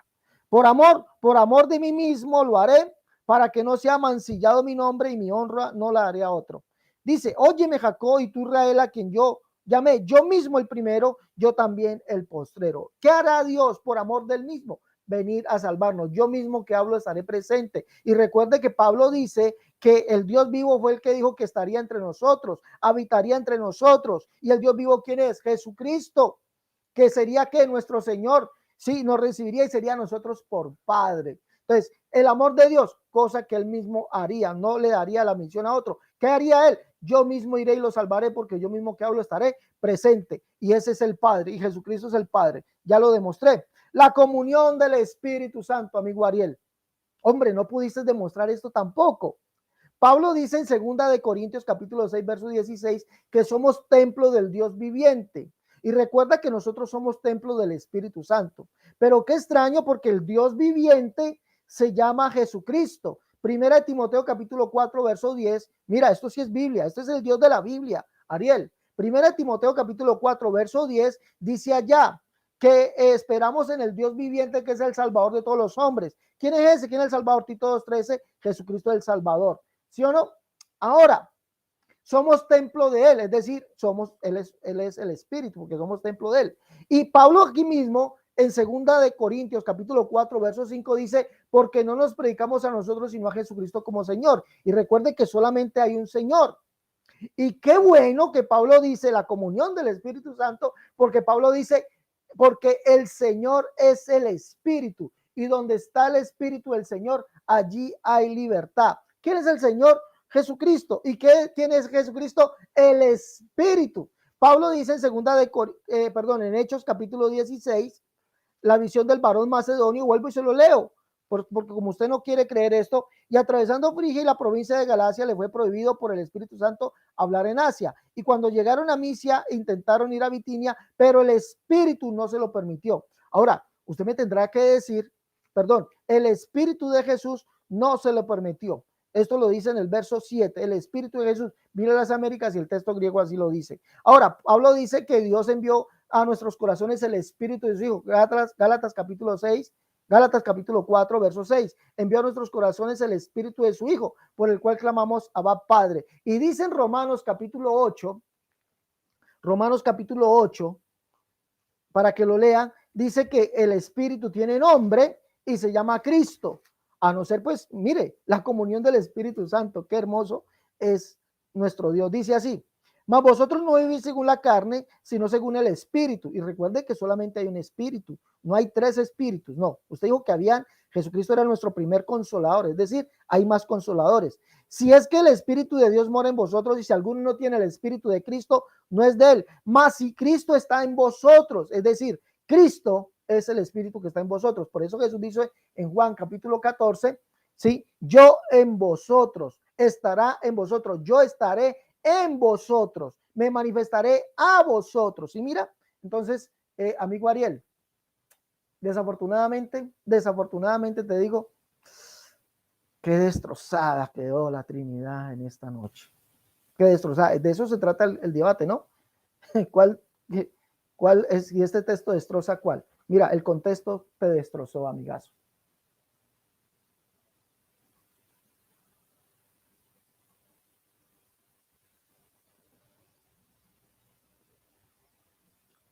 Por amor de mí mismo lo haré, para que no sea mancillado mi nombre y mi honra no la haré a otro. Dice, óyeme Jacob y tú Israel, a quien yo llamé, yo mismo el primero, yo también el postrero. ¿Qué hará Dios por amor del mismo? Venir a salvarnos. Yo mismo que hablo estaré presente. Y recuerde que Pablo dice que el Dios vivo fue el que dijo que estaría entre nosotros, habitaría entre nosotros. Y el Dios vivo, ¿quién es? Jesucristo, que sería que nuestro Señor, sí, nos recibiría y sería a nosotros por Padre. Entonces, el amor de Dios, cosa que Él mismo haría, no le daría la misión a otro. ¿Qué haría Él? Yo mismo iré y lo salvaré, porque yo mismo que hablo estaré presente. Y ese es el Padre, y Jesucristo es el Padre. Ya lo demostré. La comunión del Espíritu Santo, amigo Ariel. Hombre, no pudiste demostrar esto tampoco. Pablo dice en 2 de Corintios capítulo 6, verso 16, que somos templo del Dios viviente. Y recuerda que nosotros somos templo del Espíritu Santo. Pero qué extraño, porque el Dios viviente se llama Jesucristo. Primera de Timoteo capítulo 4, verso 10. Mira, esto sí es Biblia, este es el Dios de la Biblia, Ariel. Primera de Timoteo capítulo 4, verso 10, dice allá que esperamos en el Dios viviente, que es el Salvador de todos los hombres. ¿Quién es ese? ¿Quién es el Salvador? Tito 2:13, Jesucristo el Salvador. ¿Sí o no? Ahora, somos templo de Él, es decir, él es el Espíritu, porque somos templo de Él. Y Pablo aquí mismo, en 2 de Corintios, capítulo 4, verso 5, dice, porque no nos predicamos a nosotros, sino a Jesucristo como Señor. Y recuerde que solamente hay un Señor. Y qué bueno que Pablo dice la comunión del Espíritu Santo, porque Pablo dice, porque el Señor es el Espíritu, y donde está el Espíritu del Señor, allí hay libertad. ¿Quién es el Señor? Jesucristo. ¿Y qué tiene Jesucristo? El Espíritu. Pablo dice en en Hechos capítulo 16, la visión del varón macedonio, vuelvo y se lo leo, porque como usted no quiere creer esto, y atravesando Frigia y la provincia de Galacia, le fue prohibido por el Espíritu Santo hablar en Asia. Y cuando llegaron a Misia, intentaron ir a Bitinia, pero el Espíritu no se lo permitió. Ahora, usted me tendrá que decir, el Espíritu de Jesús no se lo permitió. Esto lo dice en el verso 7, el Espíritu de Jesús vino a las Américas, y el texto griego así lo dice. Ahora, Pablo dice que Dios envió a nuestros corazones el Espíritu de su Hijo. Gálatas capítulo 6, Gálatas capítulo 4, verso 6. Envió a nuestros corazones el Espíritu de su Hijo, por el cual clamamos Abba Padre. Y dice en Romanos capítulo 8, para que lo lean, dice que el Espíritu tiene nombre y se llama Cristo. a no ser, pues, mire, la comunión del Espíritu Santo, qué hermoso es nuestro Dios. Dice así: mas vosotros no vivís según la carne, sino según el Espíritu. Y recuerde que solamente hay un Espíritu, no hay tres espíritus. No, usted dijo que habían, Jesucristo era nuestro primer consolador, es decir, hay más consoladores. Si es que el Espíritu de Dios mora en vosotros, y si alguno no tiene el Espíritu de Cristo, no es de él. Mas si Cristo está en vosotros, es decir, Cristo es el Espíritu que está en vosotros. Por eso Jesús dice en Juan capítulo 14, ¿sí? Yo en vosotros, estará en vosotros, yo estaré en vosotros, me manifestaré a vosotros. Y mira, entonces, amigo Ariel, desafortunadamente te digo, qué destrozada quedó la Trinidad en esta noche. Qué destrozada. De eso se trata el debate, ¿no? ¿Cuál es? Y este texto destroza cuál. Mira, el contexto te destrozó, amigazo.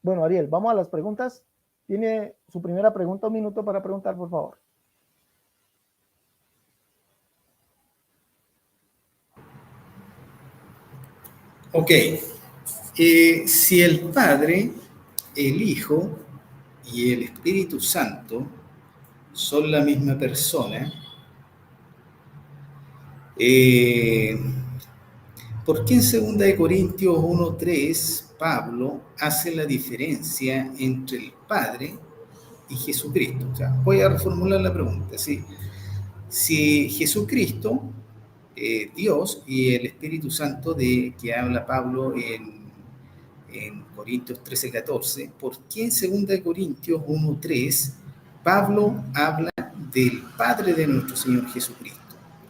Bueno, Ariel, vamos a las preguntas. Tiene su primera pregunta, 1 minuto para preguntar, por favor. Ok. Si el Padre, el Hijo y el Espíritu Santo son la misma persona, ¿por qué en 2 Corintios 1:3 Pablo hace la diferencia entre el Padre y Jesucristo? O sea, voy a reformular la pregunta. Si Jesucristo, Dios y el Espíritu Santo de que habla Pablo en Corintios 13:14, ¿por qué en 2 Corintios 1:3 Pablo habla del Padre de nuestro Señor Jesucristo?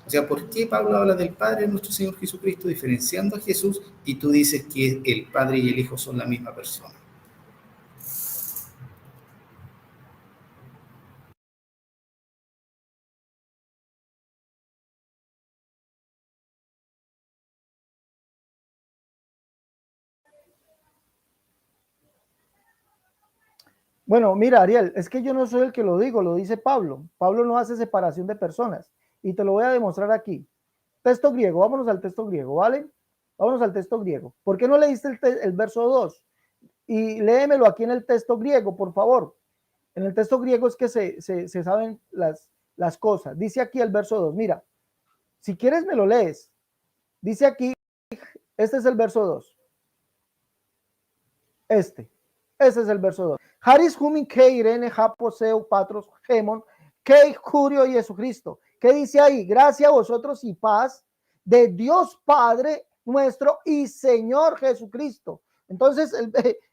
O sea, ¿por qué Pablo habla del Padre de nuestro Señor Jesucristo diferenciando a Jesús y tú dices que el Padre y el Hijo son la misma persona? Bueno, mira, Ariel, es que yo no soy el que lo digo, lo dice Pablo. Pablo no hace separación de personas y te lo voy a demostrar aquí. Texto griego, vámonos al texto griego, ¿vale? Vámonos al texto griego. ¿Por qué no leíste el verso 2? Y léemelo aquí en el texto griego, por favor. En el texto griego es que se saben las cosas. Dice aquí el verso 2, mira, si quieres me lo lees. Dice aquí, este es el verso 2. Ese es el verso 2. Haris humin que irene japoseu patros gemon que jurio y Jesucristo. ¿Qué dice ahí? Gracia a vosotros y paz de Dios Padre nuestro y Señor Jesucristo. Entonces,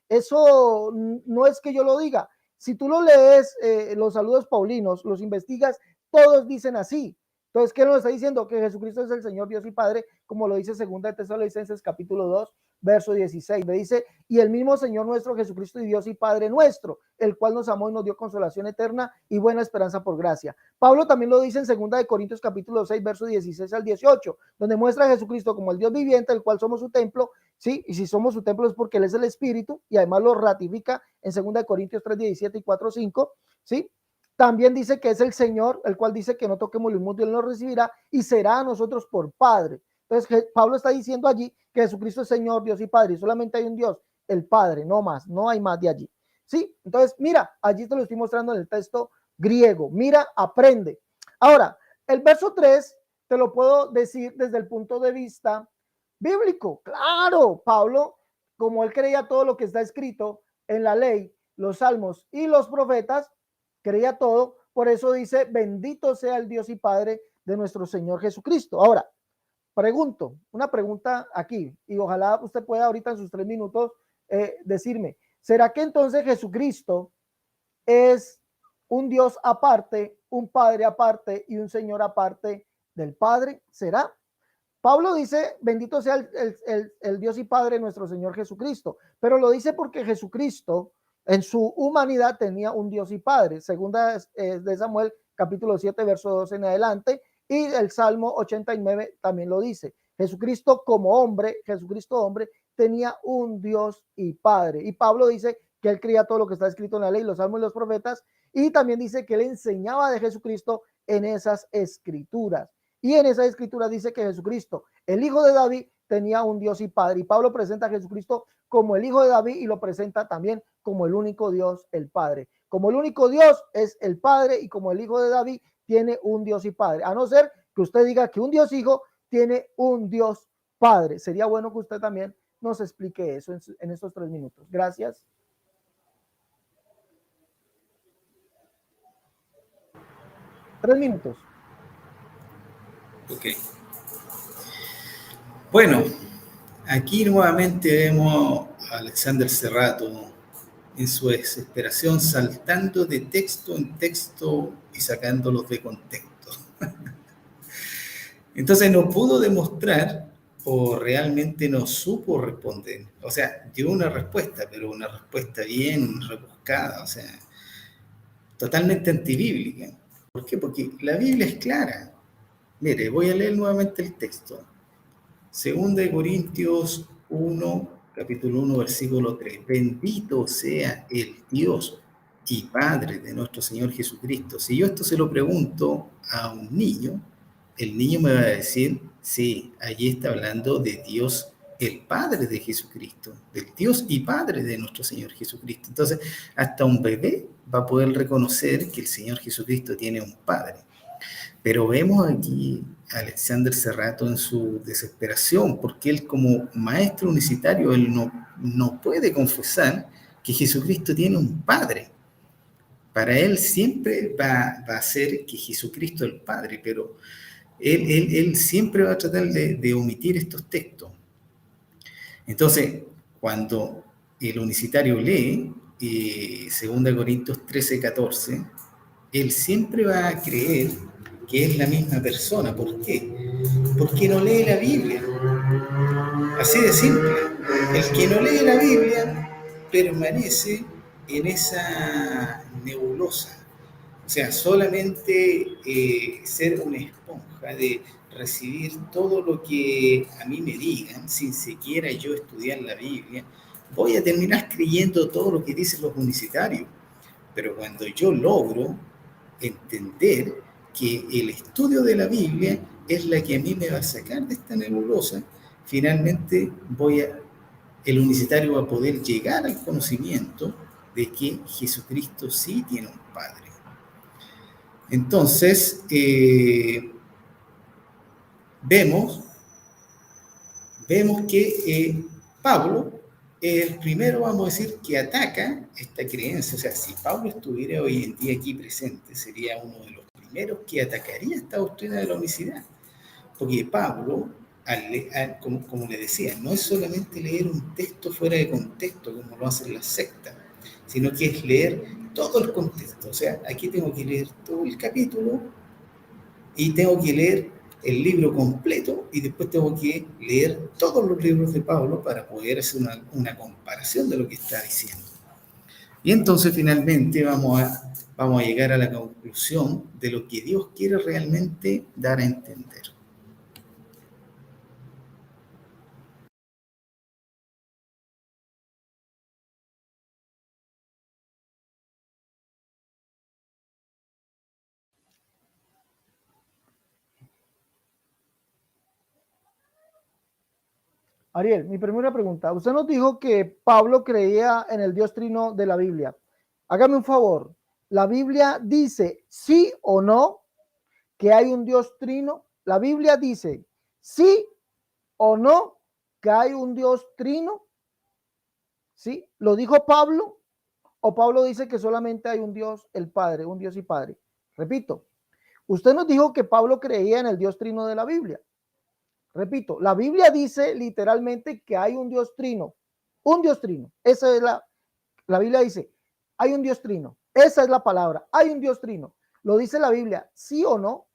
eso no es que yo lo diga. Si tú lo lees, los saludos paulinos, los investigas, todos dicen así. Entonces, ¿qué nos está diciendo? Que Jesucristo es el Señor Dios y Padre, como lo dice 2 de Tesalonicenses capítulo 2, verso 16. Me dice, y el mismo Señor nuestro Jesucristo y Dios y Padre nuestro, el cual nos amó y nos dio consolación eterna y buena esperanza por gracia. Pablo también lo dice en 2 de Corintios capítulo 6, verso 16 al 18, donde muestra a Jesucristo como el Dios viviente, el cual somos su templo, ¿sí? Y si somos su templo es porque Él es el Espíritu, y además lo ratifica en 2 de Corintios 3, 17 y 4, 5, ¿sí? También dice que es el Señor, el cual dice que no toquemos lo inmundo y Él nos recibirá y será a nosotros por Padre. Entonces, Pablo está diciendo allí que Jesucristo es Señor, Dios y Padre, y solamente hay un Dios, el Padre, no más, no hay más de allí. ¿Sí? Entonces, mira, allí te lo estoy mostrando en el texto griego. Mira, aprende. Ahora, el verso 3 te lo puedo decir desde el punto de vista bíblico. Claro, Pablo, como él creía todo lo que está escrito en la ley, los salmos y los profetas, creía todo, por eso dice, bendito sea el Dios y Padre de nuestro Señor Jesucristo. Ahora, pregunto, una pregunta aquí, y ojalá usted pueda ahorita en sus 3 minutos decirme, ¿será que entonces Jesucristo es un Dios aparte, un Padre aparte y un Señor aparte del Padre? ¿Será? Pablo dice, bendito sea el Dios y Padre nuestro Señor Jesucristo, pero lo dice porque Jesucristo en su humanidad tenía un Dios y Padre, segunda de Samuel capítulo 7 verso 2 en adelante, y el Salmo 89 también lo dice. Jesucristo como hombre, Jesucristo hombre, tenía un Dios y Padre. Y Pablo dice que él creía todo lo que está escrito en la ley, los salmos y los profetas, y también dice que él enseñaba de Jesucristo en esas escrituras. Y en esa escritura dice que Jesucristo, el hijo de David, tenía un Dios y Padre. Y Pablo presenta a Jesucristo como el hijo de David y lo presenta también como el único Dios, el Padre. Como el único Dios es el Padre y como el hijo de David tiene un Dios y Padre. A no ser que usted diga que un Dios hijo tiene un Dios Padre. Sería bueno que usted también nos explique eso en estos 3 minutos. Gracias. Tres minutos. Ok. Bueno, aquí nuevamente vemos a Alexander Serrato en su desesperación saltando de texto en texto y sacándolos de contexto. Entonces no pudo demostrar o realmente no supo responder. O sea, dio una respuesta, pero una respuesta bien rebuscada, o sea, totalmente antibíblica. ¿Por qué? Porque la Biblia es clara. Mire, voy a leer nuevamente el texto. Segunda de Corintios 1, capítulo 1, versículo 3. Bendito sea el Dios y Padre de nuestro Señor Jesucristo. Si yo esto se lo pregunto a un niño, el niño me va a decir, sí, allí está hablando de Dios, el Padre de Jesucristo, del Dios y Padre de nuestro Señor Jesucristo. Entonces, hasta un bebé va a poder reconocer que el Señor Jesucristo tiene un Padre. Pero vemos aquí a Alexander Serrato en su desesperación, porque él como maestro universitario, él no puede confesar que Jesucristo tiene un Padre. Para él siempre va a ser que Jesucristo es el Padre, pero él siempre va a tratar de omitir estos textos. Entonces, cuando el unicitario lee 2 Corintios 13, 14, él siempre va a creer que es la misma persona. ¿Por qué? Porque no lee la Biblia. Así de simple. El que no lee la Biblia permanece en esa nebulosa. O sea, solamente ser una esponja de recibir todo lo que a mí me digan, sin siquiera yo estudiar la Biblia, voy a terminar creyendo todo lo que dicen los universitarios. Pero cuando yo logro entender que el estudio de la Biblia es la que a mí me va a sacar de esta nebulosa, finalmente el universitario va a poder llegar al conocimiento de que Jesucristo sí tiene un Padre. Entonces, vemos que Pablo es el primero, vamos a decir, que ataca esta creencia. O sea, si Pablo estuviera hoy en día aquí presente, sería uno de los primeros que atacaría esta doctrina de la unicidad. Porque Pablo, como le decía, no es solamente leer un texto fuera de contexto, como lo hacen las sectas, sino que es leer todo el contexto. O sea, aquí tengo que leer todo el capítulo y tengo que leer el libro completo y después tengo que leer todos los libros de Pablo para poder hacer una comparación de lo que está diciendo. Y entonces finalmente vamos a llegar a la conclusión de lo que Dios quiere realmente dar a entender. Ariel, mi primera pregunta. Usted nos dijo que Pablo creía en el Dios trino de la Biblia. Hágame un favor. ¿La Biblia dice sí o no que hay un Dios trino? La Biblia dice sí o no que hay un Dios trino. ¿Sí? ¿Lo dijo Pablo? ¿O Pablo dice que solamente hay un Dios, el Padre, un Dios y Padre? Repito, usted nos dijo que Pablo creía en el Dios trino de la Biblia. Repito, la Biblia dice literalmente que hay un Dios trino. Un Dios trino. Esa es la Biblia dice, hay un Dios trino. Esa es la palabra, hay un Dios trino. ¿Lo dice la Biblia? ¿Sí o no?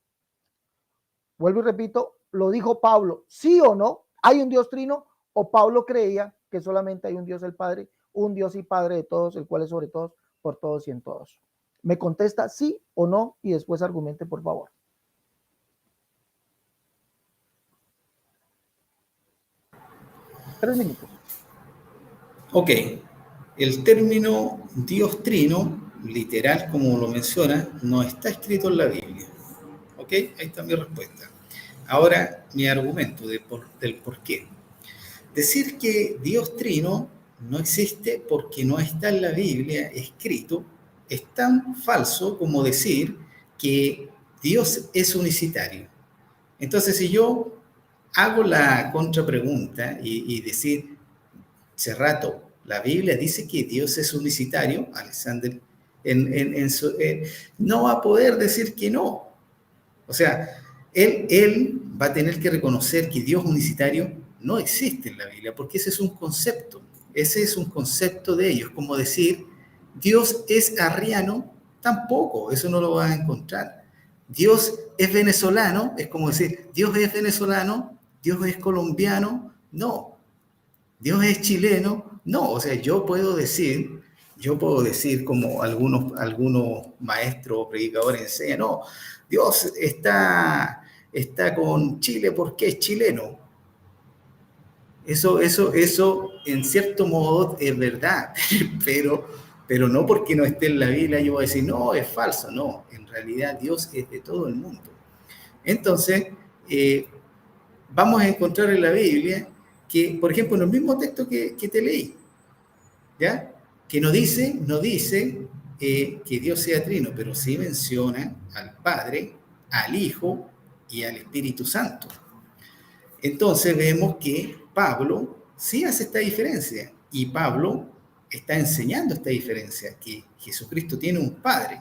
Vuelvo y repito, lo dijo Pablo, ¿sí o no? ¿Hay un Dios trino? ¿O Pablo creía que solamente hay un Dios el Padre, un Dios y Padre de todos, el cual es sobre todos, por todos y en todos? Me contesta sí o no y después argumente, por favor. 3 minutos. Ok. El término Dios Trino, literal como lo menciona, no está escrito en la Biblia. ¿Ok? Ahí está mi respuesta. Ahora, mi argumento del por qué. Decir que Dios Trino no existe porque no está en la Biblia escrito es tan falso como decir que Dios es unicitario. Entonces, si yo hago la contrapregunta y decir, Cerrato, la Biblia dice que Dios es unicitario, Alexander, no va a poder decir que no. O sea, él va a tener que reconocer que Dios unicitario no existe en la Biblia, porque ese es un concepto de ellos, como decir, Dios es arriano, tampoco, eso no lo vas a encontrar. Dios es venezolano, es como decir, Dios es venezolano, Dios es colombiano, no. Dios es chileno, no, o sea, yo puedo decir como algunos maestros o predicadores enseñan, no, Dios está con Chile porque es chileno. Eso en cierto modo es verdad, pero no porque no esté en la Biblia yo voy a decir, no, es falso, no, en realidad Dios es de todo el mundo. Entonces, eh, vamos a encontrar en la Biblia que, por ejemplo, en el mismo texto que te leí, ¿ya? Que no dice que Dios sea trino, pero sí menciona al Padre, al Hijo y al Espíritu Santo. Entonces vemos que Pablo sí hace esta diferencia y Pablo está enseñando esta diferencia, que Jesucristo tiene un Padre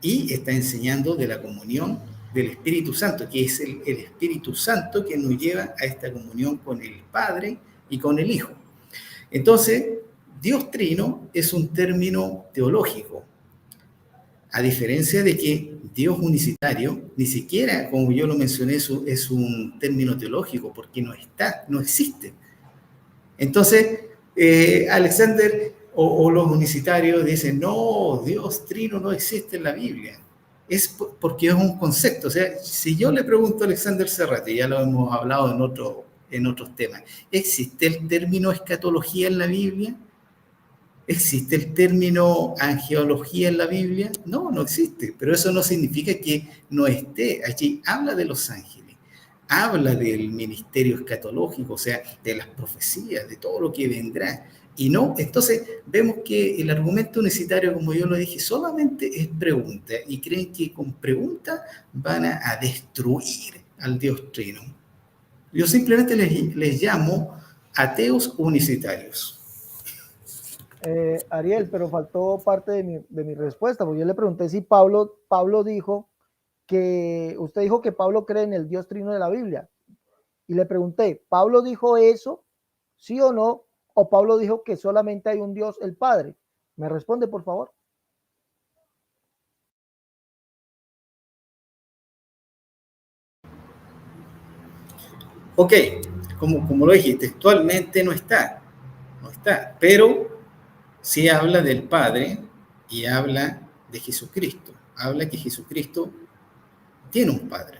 y está enseñando de la comunión del Espíritu Santo, que es el Espíritu Santo que nos lleva a esta comunión con el Padre y con el Hijo. Entonces, Dios trino es un término teológico, a diferencia de que Dios unicitario, ni siquiera, como yo lo mencioné, es un término teológico, porque no existe. Entonces, Alexander o los unicitarios dicen, no, Dios trino no existe en la Biblia. Es porque es un concepto. O sea, si yo le pregunto a Alexander Serrate, ya lo hemos hablado en otros temas, ¿existe el término escatología en la Biblia? ¿Existe el término angelología en la Biblia? No, no existe, pero eso no significa que no esté. Allí habla de los ángeles, habla del ministerio escatológico, o sea, de las profecías, de todo lo que vendrá. Y no, entonces vemos que el argumento unicitario, como yo lo dije, solamente es pregunta y creen que con pregunta van a destruir al Dios Trino. Yo simplemente les llamo ateos unicitarios. Ariel, pero faltó parte de mi respuesta, porque yo le pregunté si Pablo dijo que, usted dijo que Pablo cree en el Dios trino de la Biblia, y le pregunté, ¿Pablo dijo eso, sí o no? ¿O Pablo dijo que solamente hay un Dios, el Padre? ¿Me responde, por favor? Ok, como lo dije, textualmente no está, pero sí habla del Padre y habla de Jesucristo, habla que Jesucristo tiene un Padre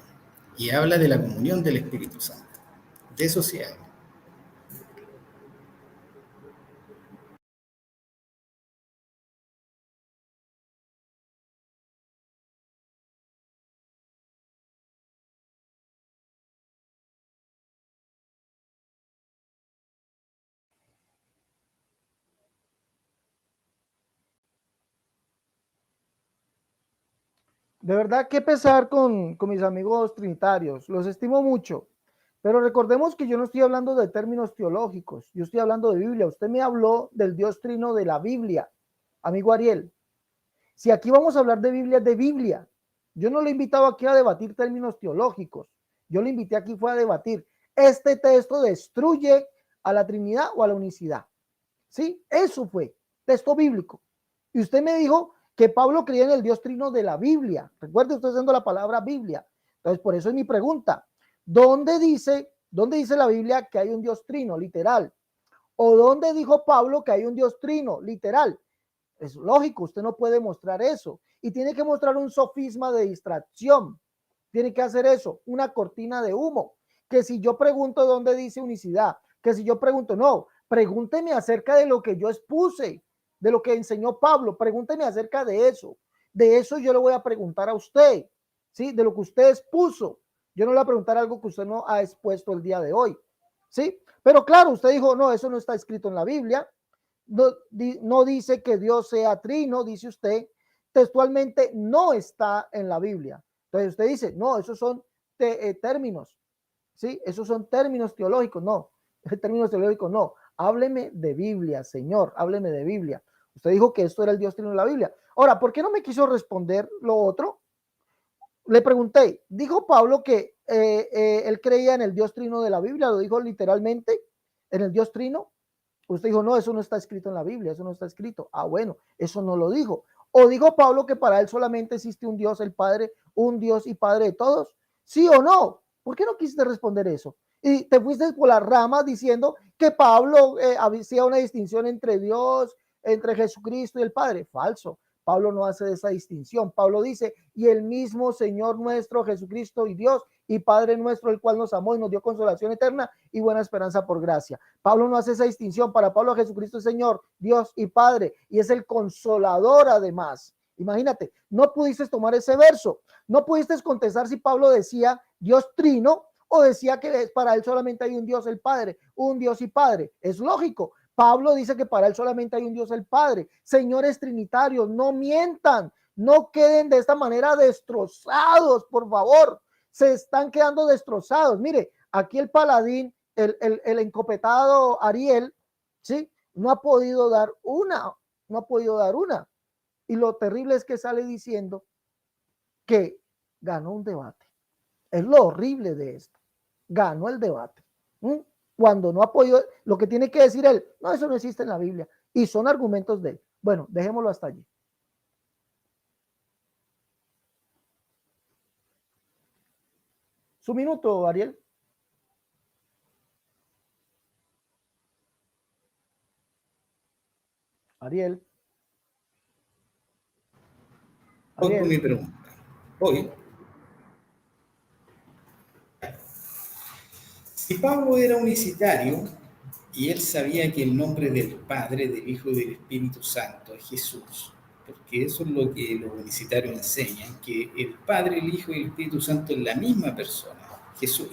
y habla de la comunión del Espíritu Santo. De eso sí habla. De verdad, qué pesar con mis amigos trinitarios, los estimo mucho, pero recordemos que yo no estoy hablando de términos teológicos, yo estoy hablando de Biblia. Usted me habló del Dios trino de la Biblia, amigo Ariel. Si aquí vamos a hablar de Biblia, es de Biblia. Yo no le he invitado aquí a debatir términos teológicos, yo le invité aquí fue a debatir, ¿este texto destruye a la Trinidad o a la unicidad? Sí, eso fue, texto bíblico. Y usted me dijo que Pablo creía en el Dios trino de la Biblia. Recuerde usted usando la palabra Biblia. Entonces, por eso es mi pregunta. ¿Dónde dice la Biblia que hay un Dios trino, literal? ¿O dónde dijo Pablo que hay un Dios trino, literal? Es lógico, usted no puede mostrar eso. Y tiene que mostrar un sofisma de distracción. Tiene que hacer eso, una cortina de humo. Que si yo pregunto dónde dice unicidad, que si yo pregunto, no, pregúnteme acerca de lo que yo expuse. de lo que enseñó Pablo. Pregúnteme acerca de eso. De eso yo le voy a preguntar a usted, ¿sí? De lo que usted expuso. Yo no le voy a preguntar algo que usted no ha expuesto el día de hoy, ¿sí? Pero claro, usted dijo, no, eso no está escrito en la Biblia. No dice que Dios sea trino, dice usted. Textualmente no está en la Biblia. Entonces usted dice, no, esos son términos, ¿sí? Esos son términos teológicos, no. Términos teológicos, no. Hábleme de Biblia, Señor, hábleme de Biblia. Usted dijo que esto era el Dios trino de la Biblia. Ahora, ¿por qué no me quiso responder lo otro? Le pregunté, dijo Pablo que él creía en el Dios trino de la Biblia, lo dijo literalmente, en el Dios trino. Usted dijo, no, eso no está escrito en la Biblia, eso no está escrito. Ah, bueno, eso no lo dijo. O dijo Pablo que para él solamente existe un Dios, el Padre, un Dios y Padre de todos. ¿Sí o no? ¿Por qué no quisiste responder eso? Y te fuiste por las ramas diciendo que Pablo hacía una distinción entre Dios, entre Jesucristo y el Padre. Falso. Pablo no hace esa distinción. Pablo dice, y el mismo Señor nuestro Jesucristo y Dios y Padre nuestro, el cual nos amó y nos dio consolación eterna y buena esperanza por gracia. Pablo no hace esa distinción. Para Pablo, Jesucristo es Señor, Dios y Padre, y es el consolador además. Imagínate, no pudiste tomar ese verso, no pudiste contestar si Pablo decía Dios trino o decía que para él solamente hay un Dios, el Padre, un Dios y Padre. Es lógico. Pablo dice que para él solamente hay un Dios, el Padre. Señores trinitarios, no mientan, no queden de esta manera destrozados, por favor. Se están quedando destrozados. Mire, aquí el paladín, el encopetado Ariel, ¿sí? No ha podido dar una, no ha podido dar una. Y lo terrible es que sale diciendo que ganó un debate. Es lo horrible de esto. Ganó el debate. Cuando no ha podido, lo que tiene que decir él, no, eso no existe en la Biblia. Y son argumentos de él. Bueno, dejémoslo hasta allí. Su minuto, Ariel. Ariel. Voy con mi pregunta. Voy. Si Pablo era unicitario y él sabía que el nombre del Padre, del Hijo y del Espíritu Santo es Jesús, porque eso es lo que los unicitarios enseñan, que el Padre, el Hijo y el Espíritu Santo es la misma persona, Jesús.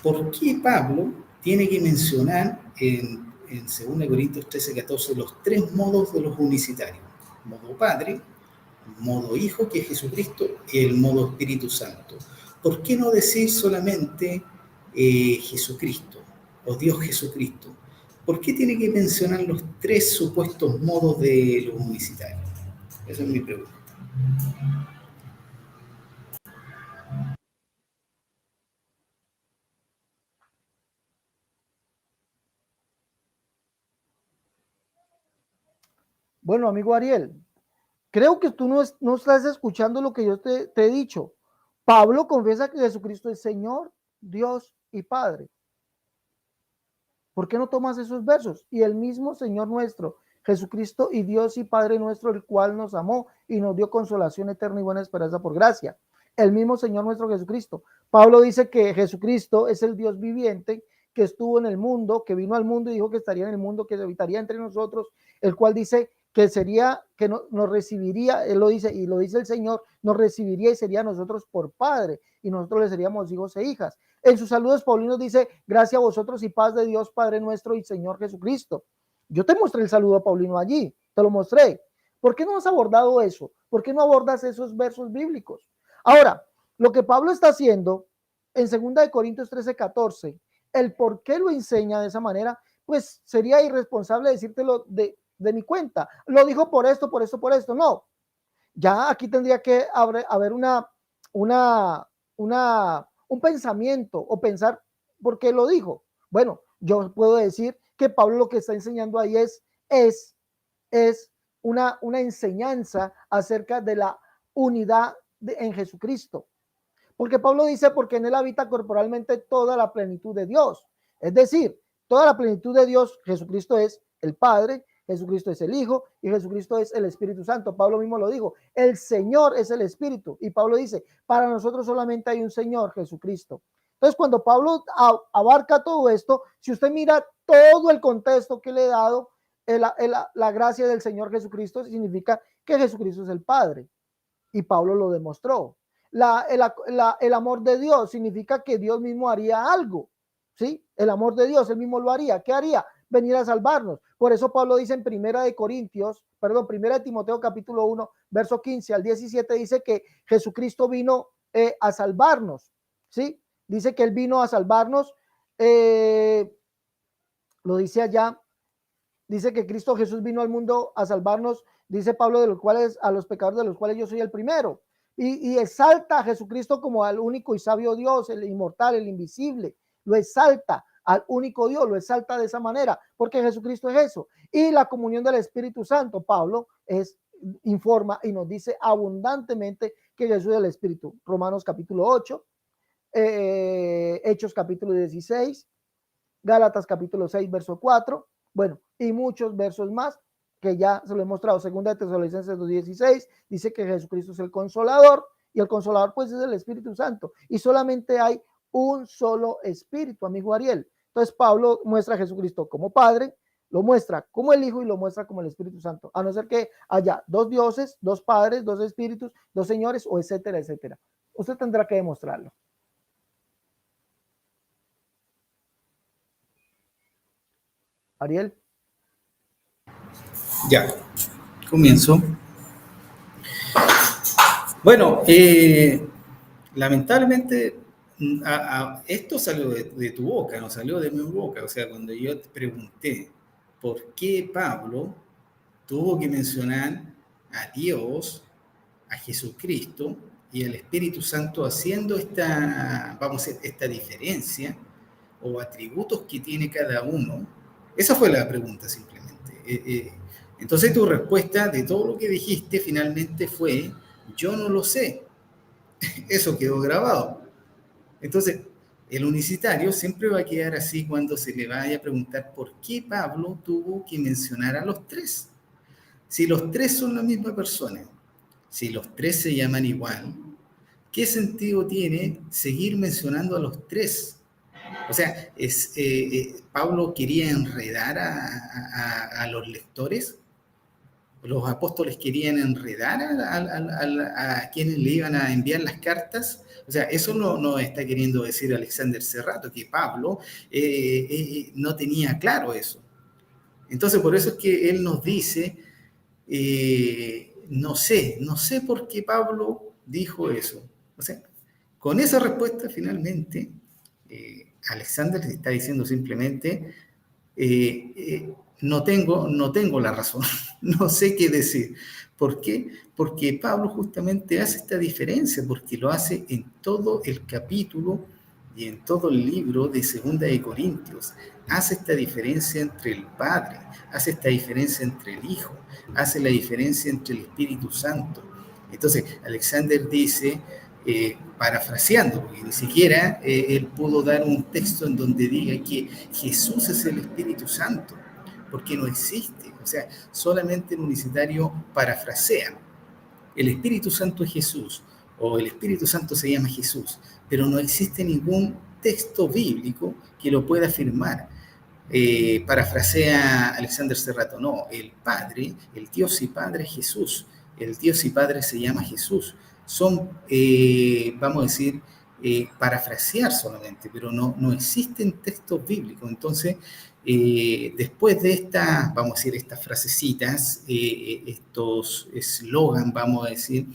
¿Por qué Pablo tiene que mencionar en 2 Corintios 13:14 los tres modos de los unicitarios? Modo Padre, modo Hijo, que es Jesucristo, y el modo Espíritu Santo. ¿Por qué no decir solamente Jesucristo o Dios Jesucristo? ¿Por qué tiene que mencionar los tres supuestos modos de los unicitarios? Esa es mi pregunta. Bueno, amigo Ariel, creo que tú no estás escuchando lo que yo te he dicho. Pablo confiesa que Jesucristo es Señor, Dios y Padre. ¿Por qué no tomas esos versos? Y el mismo Señor nuestro, Jesucristo y Dios y Padre nuestro, el cual nos amó y nos dio consolación eterna y buena esperanza por gracia. El mismo Señor nuestro Jesucristo. Pablo dice que Jesucristo es el Dios viviente que estuvo en el mundo, que vino al mundo y dijo que estaría en el mundo, que habitaría entre nosotros, el cual dice que sería, que nos recibiría, él lo dice, y lo dice el Señor, nos recibiría y sería nosotros por Padre, y nosotros le seríamos hijos e hijas. En sus saludos paulinos dice, gracias a vosotros y paz de Dios Padre nuestro y Señor Jesucristo. Yo te mostré el saludo paulino allí, te lo mostré. ¿Por qué no has abordado eso? ¿Por qué no abordas esos versos bíblicos? Ahora, lo que Pablo está haciendo en 2 Corintios 13:14, el por qué lo enseña de esa manera, pues sería irresponsable decírtelo de mi cuenta. Lo dijo por esto, por esto, por esto. No, ya aquí tendría que haber un pensamiento o pensar por qué lo dijo. Bueno, yo puedo decir que Pablo lo que está enseñando ahí es una enseñanza acerca de la unidad en Jesucristo. Porque Pablo dice, porque en él habita corporalmente toda la plenitud de Dios. Es decir, toda la plenitud de Dios, Jesucristo es el Padre, Jesucristo es el Hijo y Jesucristo es el Espíritu Santo. Pablo mismo lo dijo, el Señor es el Espíritu. Y Pablo dice, para nosotros solamente hay un Señor, Jesucristo. Entonces, cuando Pablo abarca todo esto, si usted mira todo el contexto que le he dado, la gracia del Señor Jesucristo significa que Jesucristo es el Padre, y Pablo lo demostró. El amor de Dios significa que Dios mismo haría algo, ¿sí? El amor de Dios, él mismo lo haría. ¿Qué haría? Venir a salvarnos. Por eso Pablo dice en primera de Timoteo capítulo 1, verso 15 al 17, dice que Jesucristo vino a salvarnos, ¿sí? Dice que él vino a salvarnos, lo dice allá, dice que Cristo Jesús vino al mundo a salvarnos, dice Pablo, de los cuales, a los pecadores de los cuales yo soy el primero. Y exalta a Jesucristo como al único y sabio Dios, el inmortal, el invisible. Lo exalta al único Dios, lo exalta de esa manera, porque Jesucristo es eso. Y la comunión del Espíritu Santo, Pablo informa y nos dice abundantemente que Jesús es el Espíritu. Romanos capítulo 8, Hechos capítulo 16, Gálatas capítulo 6, verso 4, bueno, y muchos versos más que ya se lo he mostrado. Segunda de Tesalonicenses 2:16 dice que Jesucristo es el consolador, y el consolador pues es el Espíritu Santo, y solamente hay un solo Espíritu, amigo Ariel. Entonces Pablo muestra a Jesucristo como Padre, lo muestra como el Hijo y lo muestra como el Espíritu Santo, a no ser que haya dos dioses, dos padres, dos espíritus, dos señores, o etcétera, etcétera. Usted tendrá que demostrarlo. Ariel. Ya, comienzo. Bueno, lamentablemente esto salió de tu boca, no salió de mi boca. O sea, cuando yo te pregunté por qué Pablo tuvo que mencionar a Dios, a Jesucristo y al Espíritu Santo haciendo vamos a decir, esta diferencia o atributos que tiene cada uno, esa fue la pregunta simplemente. Entonces tu respuesta de todo lo que dijiste finalmente fue, yo no lo sé. Eso quedó grabado. Entonces, el unicitario siempre va a quedar así cuando se le vaya a preguntar por qué Pablo tuvo que mencionar a los tres. Si los tres son la misma persona, si los tres se llaman igual, ¿qué sentido tiene seguir mencionando a los tres? O sea, Pablo quería enredar a los lectores. Los apóstoles querían enredar a quienes le iban a enviar las cartas. O sea, eso no está queriendo decir Alexander Serrato, que Pablo no tenía claro eso. Entonces, por eso es que él nos dice, no sé por qué Pablo dijo eso. O sea, con esa respuesta, finalmente, Alexander está diciendo simplemente, no tengo la razón, no sé qué decir. ¿Por qué? Porque Pablo justamente hace esta diferencia, porque lo hace en todo el capítulo y en todo el libro de Segunda de Corintios. Hace esta diferencia entre el Padre, hace esta diferencia entre el Hijo, hace la diferencia entre el Espíritu Santo. Entonces, Alexander dice, parafraseando, porque ni siquiera él pudo dar un texto en donde diga que Jesús es el Espíritu Santo, porque no existe. O sea, solamente el unicitario parafrasea. El Espíritu Santo es Jesús, o el Espíritu Santo se llama Jesús, pero no existe ningún texto bíblico que lo pueda afirmar. Parafrasea Alexander Serrato, no, el Padre, el Dios y Padre es Jesús, el Dios y Padre se llama Jesús. Son, vamos a decir, parafrasear solamente, pero no existen textos bíblicos. Entonces, después de estas, vamos a decir, estas frasecitas, estos eslogan, vamos a decir,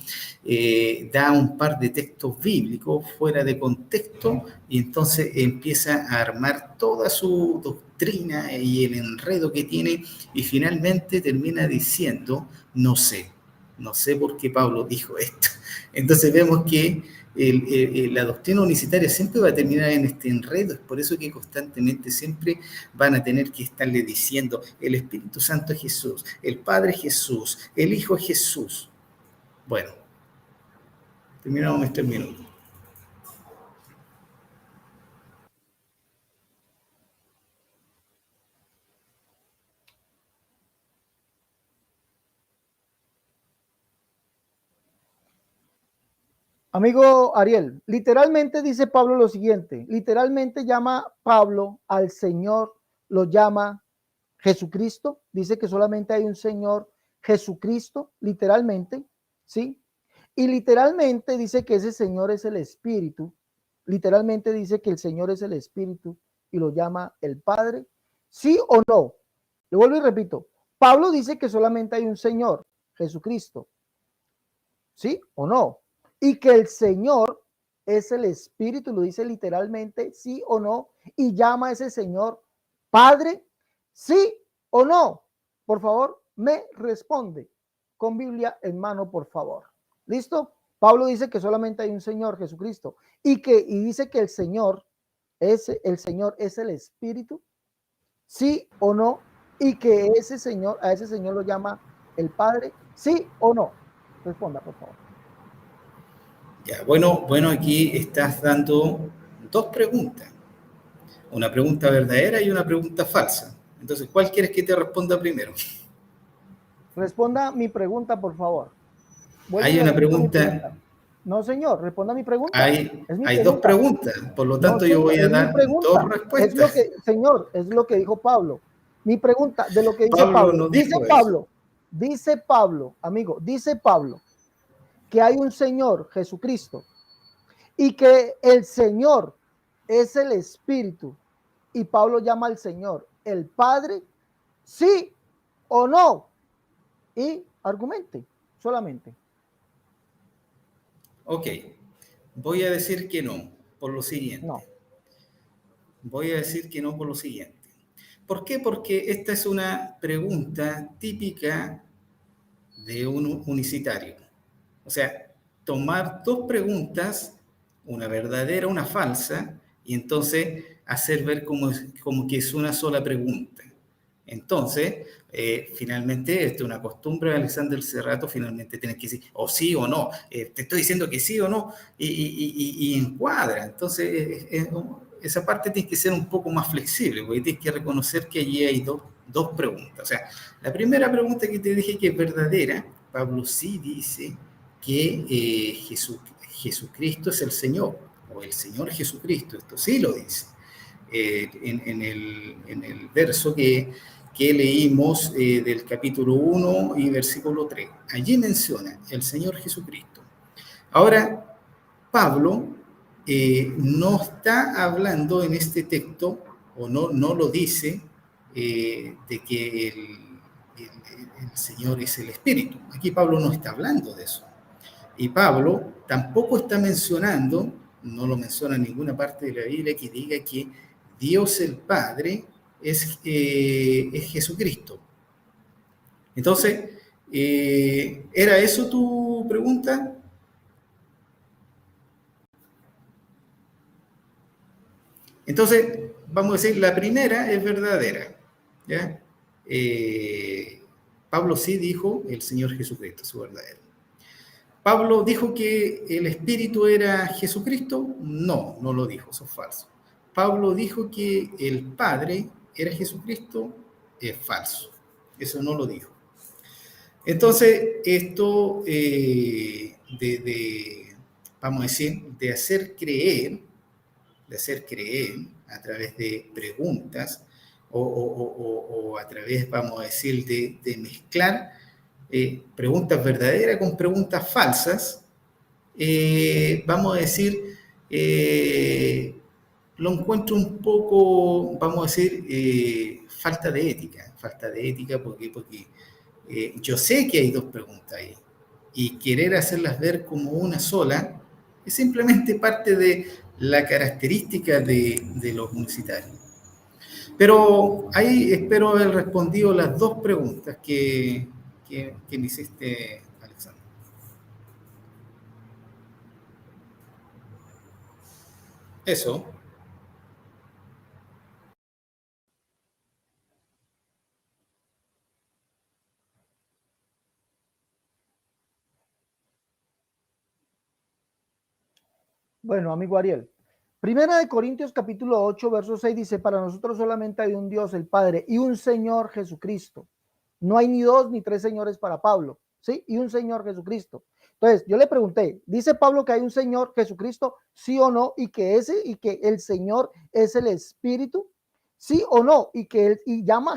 da un par de textos bíblicos fuera de contexto y entonces empieza a armar toda su doctrina y el enredo que tiene y finalmente termina diciendo, no sé por qué Pablo dijo esto. Entonces vemos que la doctrina unicitaria siempre va a terminar en este enredo, es por eso que constantemente siempre van a tener que estarle diciendo el Espíritu Santo es Jesús, el Padre es Jesús, el Hijo es Jesús. Bueno, terminamos este minuto. Amigo Ariel, literalmente dice Pablo lo siguiente, literalmente llama Pablo al Señor, lo llama Jesucristo, dice que solamente hay un Señor Jesucristo, literalmente, ¿sí? Y literalmente dice que ese Señor es el Espíritu, literalmente dice que el Señor es el Espíritu y lo llama el Padre, ¿sí o no? Le vuelvo y repito, Pablo dice que solamente hay un Señor, Jesucristo, ¿sí o no? Y que el Señor es el Espíritu, lo dice literalmente, sí o no, y llama a ese Señor Padre, sí o no. Por favor, me responde con Biblia en mano, por favor. ¿Listo? Pablo dice que solamente hay un Señor, Jesucristo, y dice que el Señor es el Espíritu, sí o no, y que ese Señor, a ese Señor lo llama el Padre, sí o no. Responda, por favor. Ya, bueno, aquí estás dando dos preguntas. Una pregunta verdadera y una pregunta falsa. Entonces, ¿cuál quieres que te responda primero? Responda mi pregunta, por favor. Vuelvo y Hay le una repito mi pregunta. pregunta, No, señor, responda mi pregunta. Es mi hay dos pregunta. preguntas, por lo No, tanto yo señor, voy a es mi dar dos pregunta. Es lo respuestas. que, señor, es lo que dijo Pablo. Mi pregunta, de lo que dice Pablo Pablo. no dijo eso. Dice Pablo, amigo, dice Pablo que hay un Señor, Jesucristo, y que el Señor es el Espíritu. Y Pablo llama al Señor el Padre, sí o no. Y argumente solamente. Ok, voy a decir que no, por lo siguiente. No. Voy a decir que no por lo siguiente. ¿Por qué? Porque esta es una pregunta típica de un unicitario. O sea, tomar dos preguntas, una verdadera, una falsa, y entonces hacer ver como que es una sola pregunta. Entonces, finalmente, esto es una costumbre de Alexander Serrato, finalmente tienes que decir o sí o no. Te estoy diciendo que sí o no, y encuadra. Entonces, esa parte tiene que ser un poco más flexible, porque tienes que reconocer que allí hay dos preguntas. O sea, la primera pregunta que te dije que es verdadera, Pablo sí dice que Jesucristo es el Señor, o el Señor Jesucristo, esto sí lo dice. En el verso que leímos del capítulo 1 y versículo 3. Allí menciona el Señor Jesucristo. Ahora, Pablo no está hablando en este texto, o no lo dice, de que el Señor es el Espíritu. Aquí Pablo no está hablando de eso. Y Pablo tampoco está mencionando, no lo menciona en ninguna parte de la Biblia, que diga que Dios el Padre es Jesucristo. Entonces, ¿era eso tu pregunta? Entonces, vamos a decir, la primera es verdadera. ¿Ya? Pablo sí dijo el Señor Jesucristo, su verdadero. ¿Pablo dijo que el Espíritu era Jesucristo? No, no lo dijo, eso es falso. ¿Pablo dijo que el Padre era Jesucristo? Es falso, eso no lo dijo. Entonces, esto vamos a decir, de hacer creer a través de preguntas o a través, vamos a decir, de mezclar preguntas verdaderas con preguntas falsas, vamos a decir, lo encuentro un poco, vamos a decir, falta de ética porque yo sé que hay dos preguntas ahí y querer hacerlas ver como una sola es simplemente parte de la característica de los universitarios. Pero ahí espero haber respondido las dos preguntas que me hiciste, Alexander. Eso. Bueno, amigo Ariel. Primera de Corintios capítulo 8, verso 6 dice, para nosotros solamente hay un Dios, el Padre, y un Señor Jesucristo. No hay ni dos ni tres señores para Pablo, ¿sí? Y un Señor Jesucristo. Entonces, yo le pregunté, ¿dice Pablo que hay un Señor Jesucristo, sí o no? Y que el Señor es el Espíritu. sí o no, y que él y llama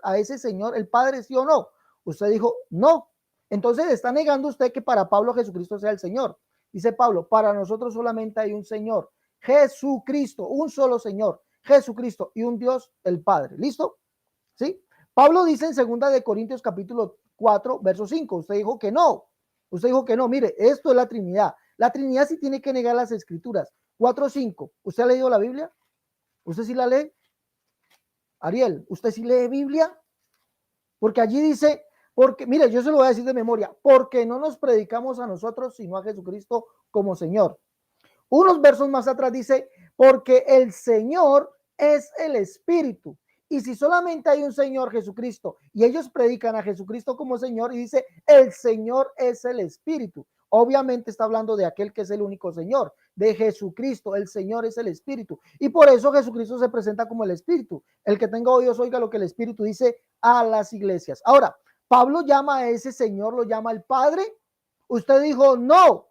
a ese Señor el Padre, sí o no. Usted dijo no. Entonces está negando usted que para Pablo Jesucristo sea el Señor. Dice Pablo, para nosotros solamente hay un Señor, Jesucristo, un solo Señor, Jesucristo y un Dios, el Padre. ¿Listo? ¿Sí? Pablo dice en 2 Corintios capítulo 4, verso 5, usted dijo que no. Usted dijo que no, mire, esto es la Trinidad. La Trinidad sí tiene que negar las escrituras. 4:5. ¿Usted ha leído la Biblia? ¿Usted sí la lee? Ariel, ¿usted sí lee Biblia? Porque allí dice, porque, mire, yo se lo voy a decir de memoria, porque no nos predicamos a nosotros, sino a Jesucristo como Señor. Unos versos más atrás dice, porque el Señor es el Espíritu. Y si solamente hay un Señor Jesucristo y ellos predican a Jesucristo como Señor y dice, el Señor es el Espíritu. Obviamente está hablando de aquel que es el único Señor, de Jesucristo. El Señor es el Espíritu. Y por eso Jesucristo se presenta como el Espíritu. El que tenga oídos oiga lo que el Espíritu dice a las iglesias. Ahora, Pablo llama a ese Señor, lo llama el Padre. Usted dijo, no,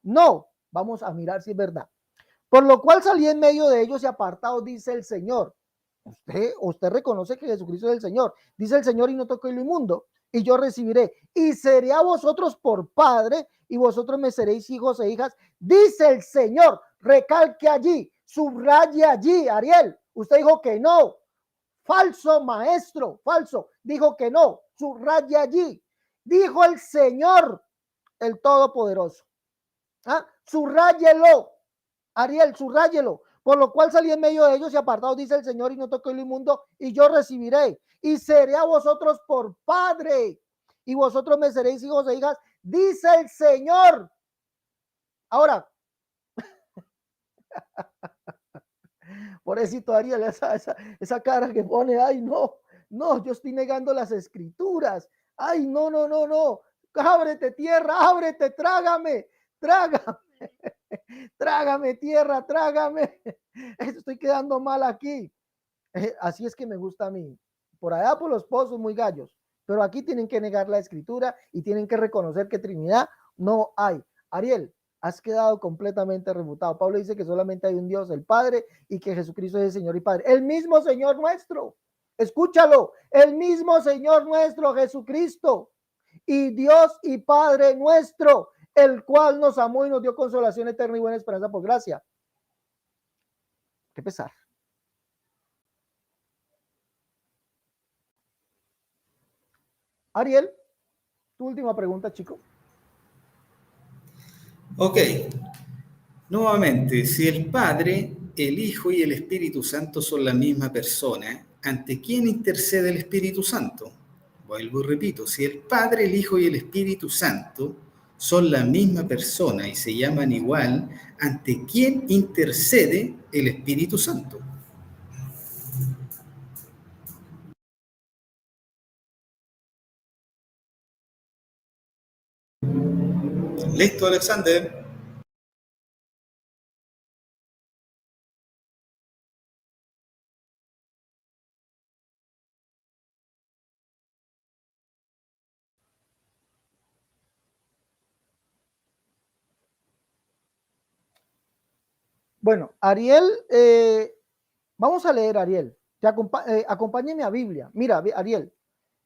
no. Vamos a mirar si es verdad. Por lo cual salí en medio de ellos y apartados, dice el Señor. Usted reconoce que Jesucristo es el Señor. Dice el Señor, y no toqué lo inmundo, y yo recibiré. Y seré a vosotros por padre, y vosotros me seréis hijos e hijas. Dice el Señor. Recalque allí, subraye allí, Ariel. Usted dijo que no. Falso maestro, falso. Dijo que no. Subraye allí. Dijo el Señor, el Todopoderoso. ¿Ah? Subráyelo, Ariel, subráyelo. Por lo cual salí en medio de ellos y apartados, dice el Señor, y no toqué lo inmundo, y yo recibiré, y seré a vosotros por padre, y vosotros me seréis hijos e hijas, dice el Señor. Ahora, pobrecito Ariel, esa cara que pone, ay, no, no, yo estoy negando las escrituras. Ay, no, no, no, no. Ábrete tierra, ábrete, trágame, trágame. Trágame tierra, trágame. Estoy quedando mal aquí. Así es que me gusta a mí. Por allá por los pozos muy gallos. Pero aquí tienen que negar la escritura y tienen que reconocer que Trinidad no hay. Ariel, has quedado completamente refutado. Pablo dice que solamente hay un Dios, el Padre, y que Jesucristo es el Señor y Padre. El mismo Señor nuestro. Escúchalo. El mismo Señor nuestro, Jesucristo. Y Dios y Padre nuestro, el cual nos amó y nos dio consolación eterna y buena esperanza por gracia. Qué pesar. Ariel, tu última pregunta, chico. Ok, nuevamente, si el Padre, el Hijo y el Espíritu Santo son la misma persona, ¿ante quién intercede el Espíritu Santo? Vuelvo y repito, si el Padre, el Hijo y el Espíritu Santo son la misma persona y se llaman igual, ¿ante quién intercede el Espíritu Santo? Listo, Alexander. Bueno, Ariel, vamos a leer, Ariel. Acompáñeme a Biblia. Mira, Ariel,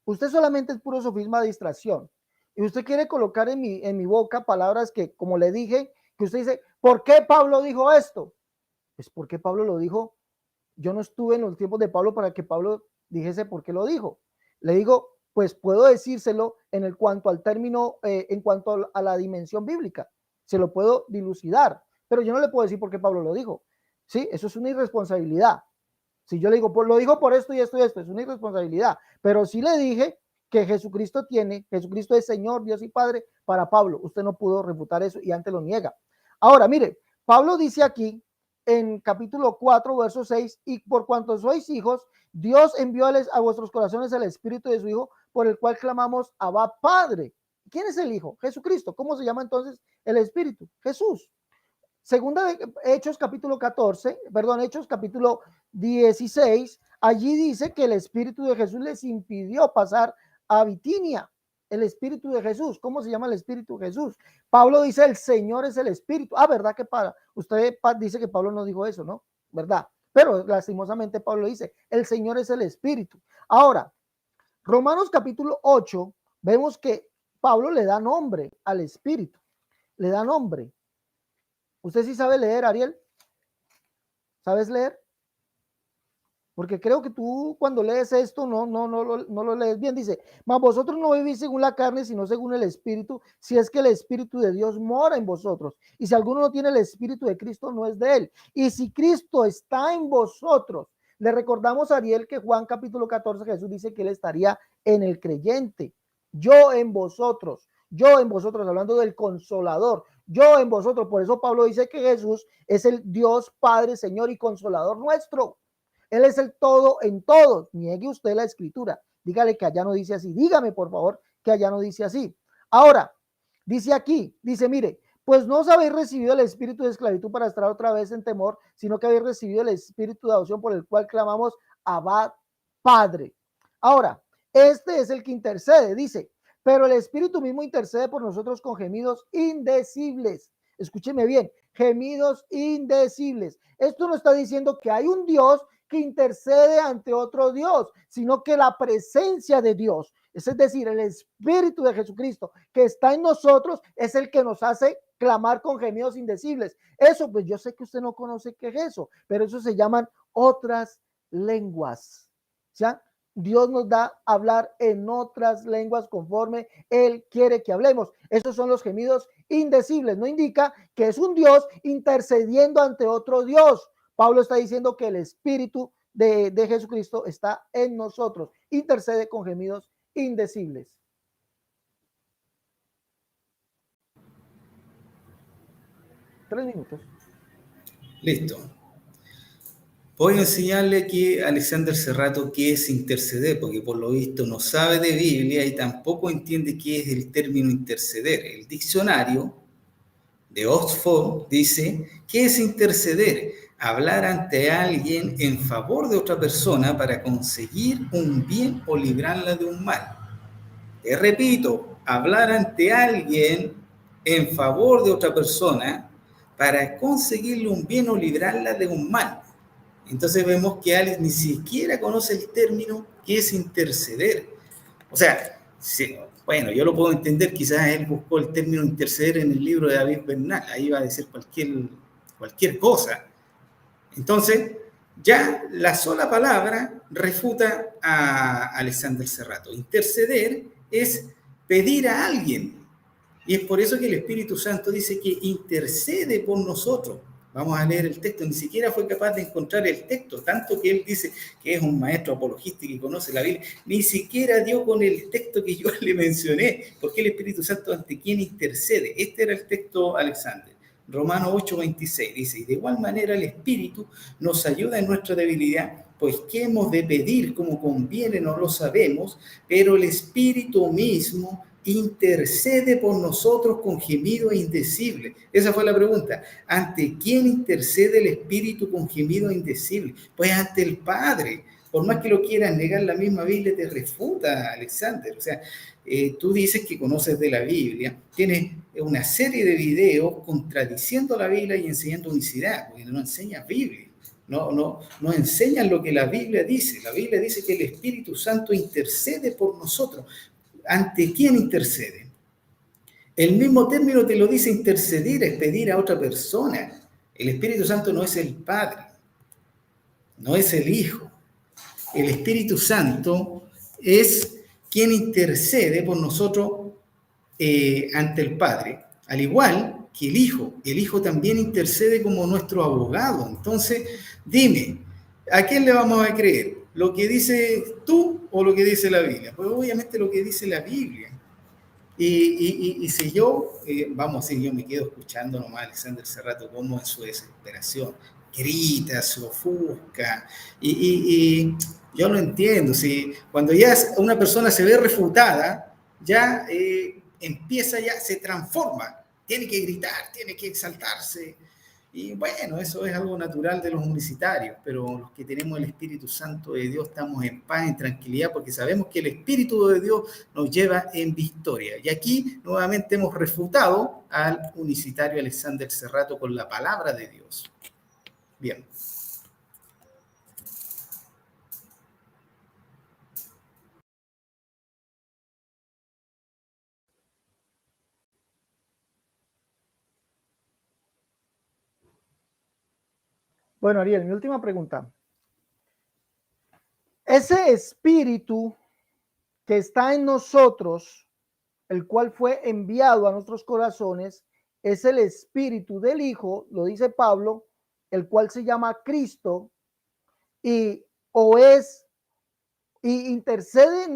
usted solamente es puro sofisma de distracción. Y usted quiere colocar en mi boca palabras que, como le dije, que usted dice, ¿por qué Pablo dijo esto? Pues porque Pablo lo dijo. Yo no estuve en los tiempos de Pablo para que Pablo dijese por qué lo dijo. Le digo, pues puedo decírselo en cuanto al término, en cuanto a la dimensión bíblica. Se lo puedo dilucidar, pero yo no le puedo decir por qué Pablo lo dijo. Sí, eso es una irresponsabilidad. Si yo le digo, lo dijo por esto y esto y esto, es una irresponsabilidad. Pero sí le dije que Jesucristo es Señor, Dios y Padre para Pablo. Usted no pudo refutar eso y antes lo niega. Ahora, mire, Pablo dice aquí en capítulo 4, verso 6, y por cuanto sois hijos, Dios envió a vuestros corazones el Espíritu de su Hijo, por el cual clamamos Abba Padre. ¿Quién es el Hijo? Jesucristo. ¿Cómo se llama entonces el Espíritu? Jesús. Segunda de Hechos capítulo 14, perdón, Hechos capítulo 16, allí dice que el Espíritu de Jesús les impidió pasar a Bitinia. El Espíritu de Jesús, ¿cómo se llama el Espíritu de Jesús? Pablo dice, el Señor es el Espíritu. Ah, ¿verdad que para usted dice que Pablo no dijo eso, no? ¿Verdad? Pero lastimosamente Pablo dice, el Señor es el Espíritu. Ahora, Romanos capítulo 8, vemos que Pablo le da nombre al Espíritu, le da nombre. ¿Usted sí sabe leer, Ariel? ¿Sabes leer? Porque creo que tú cuando lees esto no lo lees bien. Dice, mas vosotros no vivís según la carne, sino según el Espíritu, si es que el Espíritu de Dios mora en vosotros. Y si alguno no tiene el Espíritu de Cristo, no es de él. Y si Cristo está en vosotros, le recordamos a Ariel que Juan capítulo 14, Jesús dice que él estaría en el creyente. Yo en vosotros, hablando del Consolador, yo en vosotros. Por eso Pablo dice que Jesús es el Dios Padre, Señor y Consolador nuestro. Él es el todo en todos. Niegue usted la escritura. Dígale que allá no dice así. Dígame, por favor, que allá no dice así. Ahora, dice aquí, dice, mire, pues no os habéis recibido el espíritu de esclavitud para estar otra vez en temor, sino que habéis recibido el espíritu de adopción por el cual clamamos Abba, Padre. Ahora, este es el que intercede, dice, pero el espíritu mismo intercede por nosotros con gemidos indecibles. Escúcheme bien, gemidos indecibles. Esto no está diciendo que hay un Dios que intercede ante otro Dios, sino que la presencia de Dios, es decir, el Espíritu de Jesucristo que está en nosotros, es el que nos hace clamar con gemidos indecibles. Eso, pues yo sé que usted no conoce qué es eso, pero eso se llaman otras lenguas. ¿Ya? Dios nos da a hablar en otras lenguas conforme Él quiere que hablemos. Esos son los gemidos indecibles. No indica que es un Dios intercediendo ante otro Dios. Pablo está diciendo que el Espíritu de Jesucristo está en nosotros. Intercede con gemidos indecibles. Tres minutos. Listo. Voy a enseñarle aquí a Alexander Serrato qué es interceder, porque por lo visto no sabe de Biblia y tampoco entiende qué es el término interceder. El diccionario de Oxford dice, ¿qué es interceder? Hablar ante alguien en favor de otra persona para conseguir un bien o librarla de un mal. Te repito, hablar ante alguien en favor de otra persona para conseguirle un bien o librarla de un mal. Entonces vemos que Alex ni siquiera conoce el término que es interceder. O sea, sí, bueno, yo lo puedo entender, quizás él buscó el término interceder en el libro de David Bernal, ahí va a decir cualquier cosa. Entonces, ya la sola palabra refuta a Alexander Serrato. Interceder es pedir a alguien. Y es por eso que el Espíritu Santo dice que intercede por nosotros. Vamos a leer el texto. Ni siquiera fue capaz de encontrar el texto, tanto que él dice que es un maestro apologista y que conoce la Biblia. Ni siquiera dio con el texto que yo le mencioné. Porque el Espíritu Santo ante quién intercede. Este era el texto, Alexander. Romanos 8:26 dice, y de igual manera el Espíritu nos ayuda en nuestra debilidad, pues qué hemos de pedir como conviene no lo sabemos, pero el Espíritu mismo intercede por nosotros con gemido indecible. Esa fue la pregunta. ¿Ante quién intercede el Espíritu con gemido indecible? Pues ante el Padre. Por más que lo quieras negar, la misma Biblia te refuta, Alexander. O sea, tú dices que conoces de la Biblia, tienes una serie de videos contradiciendo la Biblia y enseñando unicidad, porque no enseñas Biblia. No enseñan lo que la Biblia dice. La Biblia dice que el Espíritu Santo intercede por nosotros. ¿Ante quién intercede? El mismo término te lo dice interceder, es pedir a otra persona. El Espíritu Santo no es el Padre, no es el Hijo. El Espíritu Santo es quien intercede por nosotros ante el Padre, al igual que el Hijo. El Hijo también intercede como nuestro abogado. Entonces, dime, ¿a quién le vamos a creer? ¿Lo que dices tú o lo que dice la Biblia? Pues obviamente lo que dice la Biblia. Y si yo, yo me quedo escuchando nomás a Alexander Serrato como en su desesperación grita, se ofusca, y yo lo entiendo, si cuando ya una persona se ve refutada, ya empieza, ya se transforma, tiene que gritar, tiene que exaltarse, y bueno, eso es algo natural de los universitarios, pero los que tenemos el Espíritu Santo de Dios estamos en paz, en tranquilidad, porque sabemos que el Espíritu de Dios nos lleva en victoria. Y aquí nuevamente hemos refutado al unicitario Alexander Serrato con la palabra de Dios. Bien. Bueno, Ariel, mi última pregunta. Ese espíritu que está en nosotros, el cual fue enviado a nuestros corazones, es el espíritu del Hijo, lo dice Pablo, el cual se llama Cristo, y o es y intercede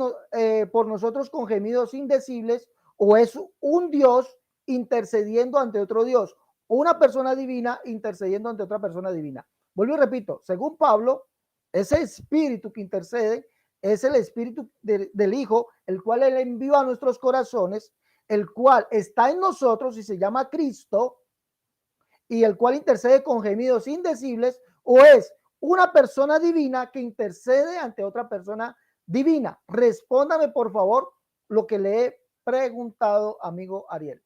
por nosotros con gemidos indecibles, o es un Dios intercediendo ante otro Dios, o una persona divina intercediendo ante otra persona divina. Vuelvo y repito, según Pablo, ese espíritu que intercede es el espíritu del Hijo, el cual él envió a nuestros corazones, el cual está en nosotros y se llama Cristo, y el cual intercede con gemidos indecibles, o es una persona divina que intercede ante otra persona divina. Respóndame, por favor, lo que le he preguntado, amigo Ariel.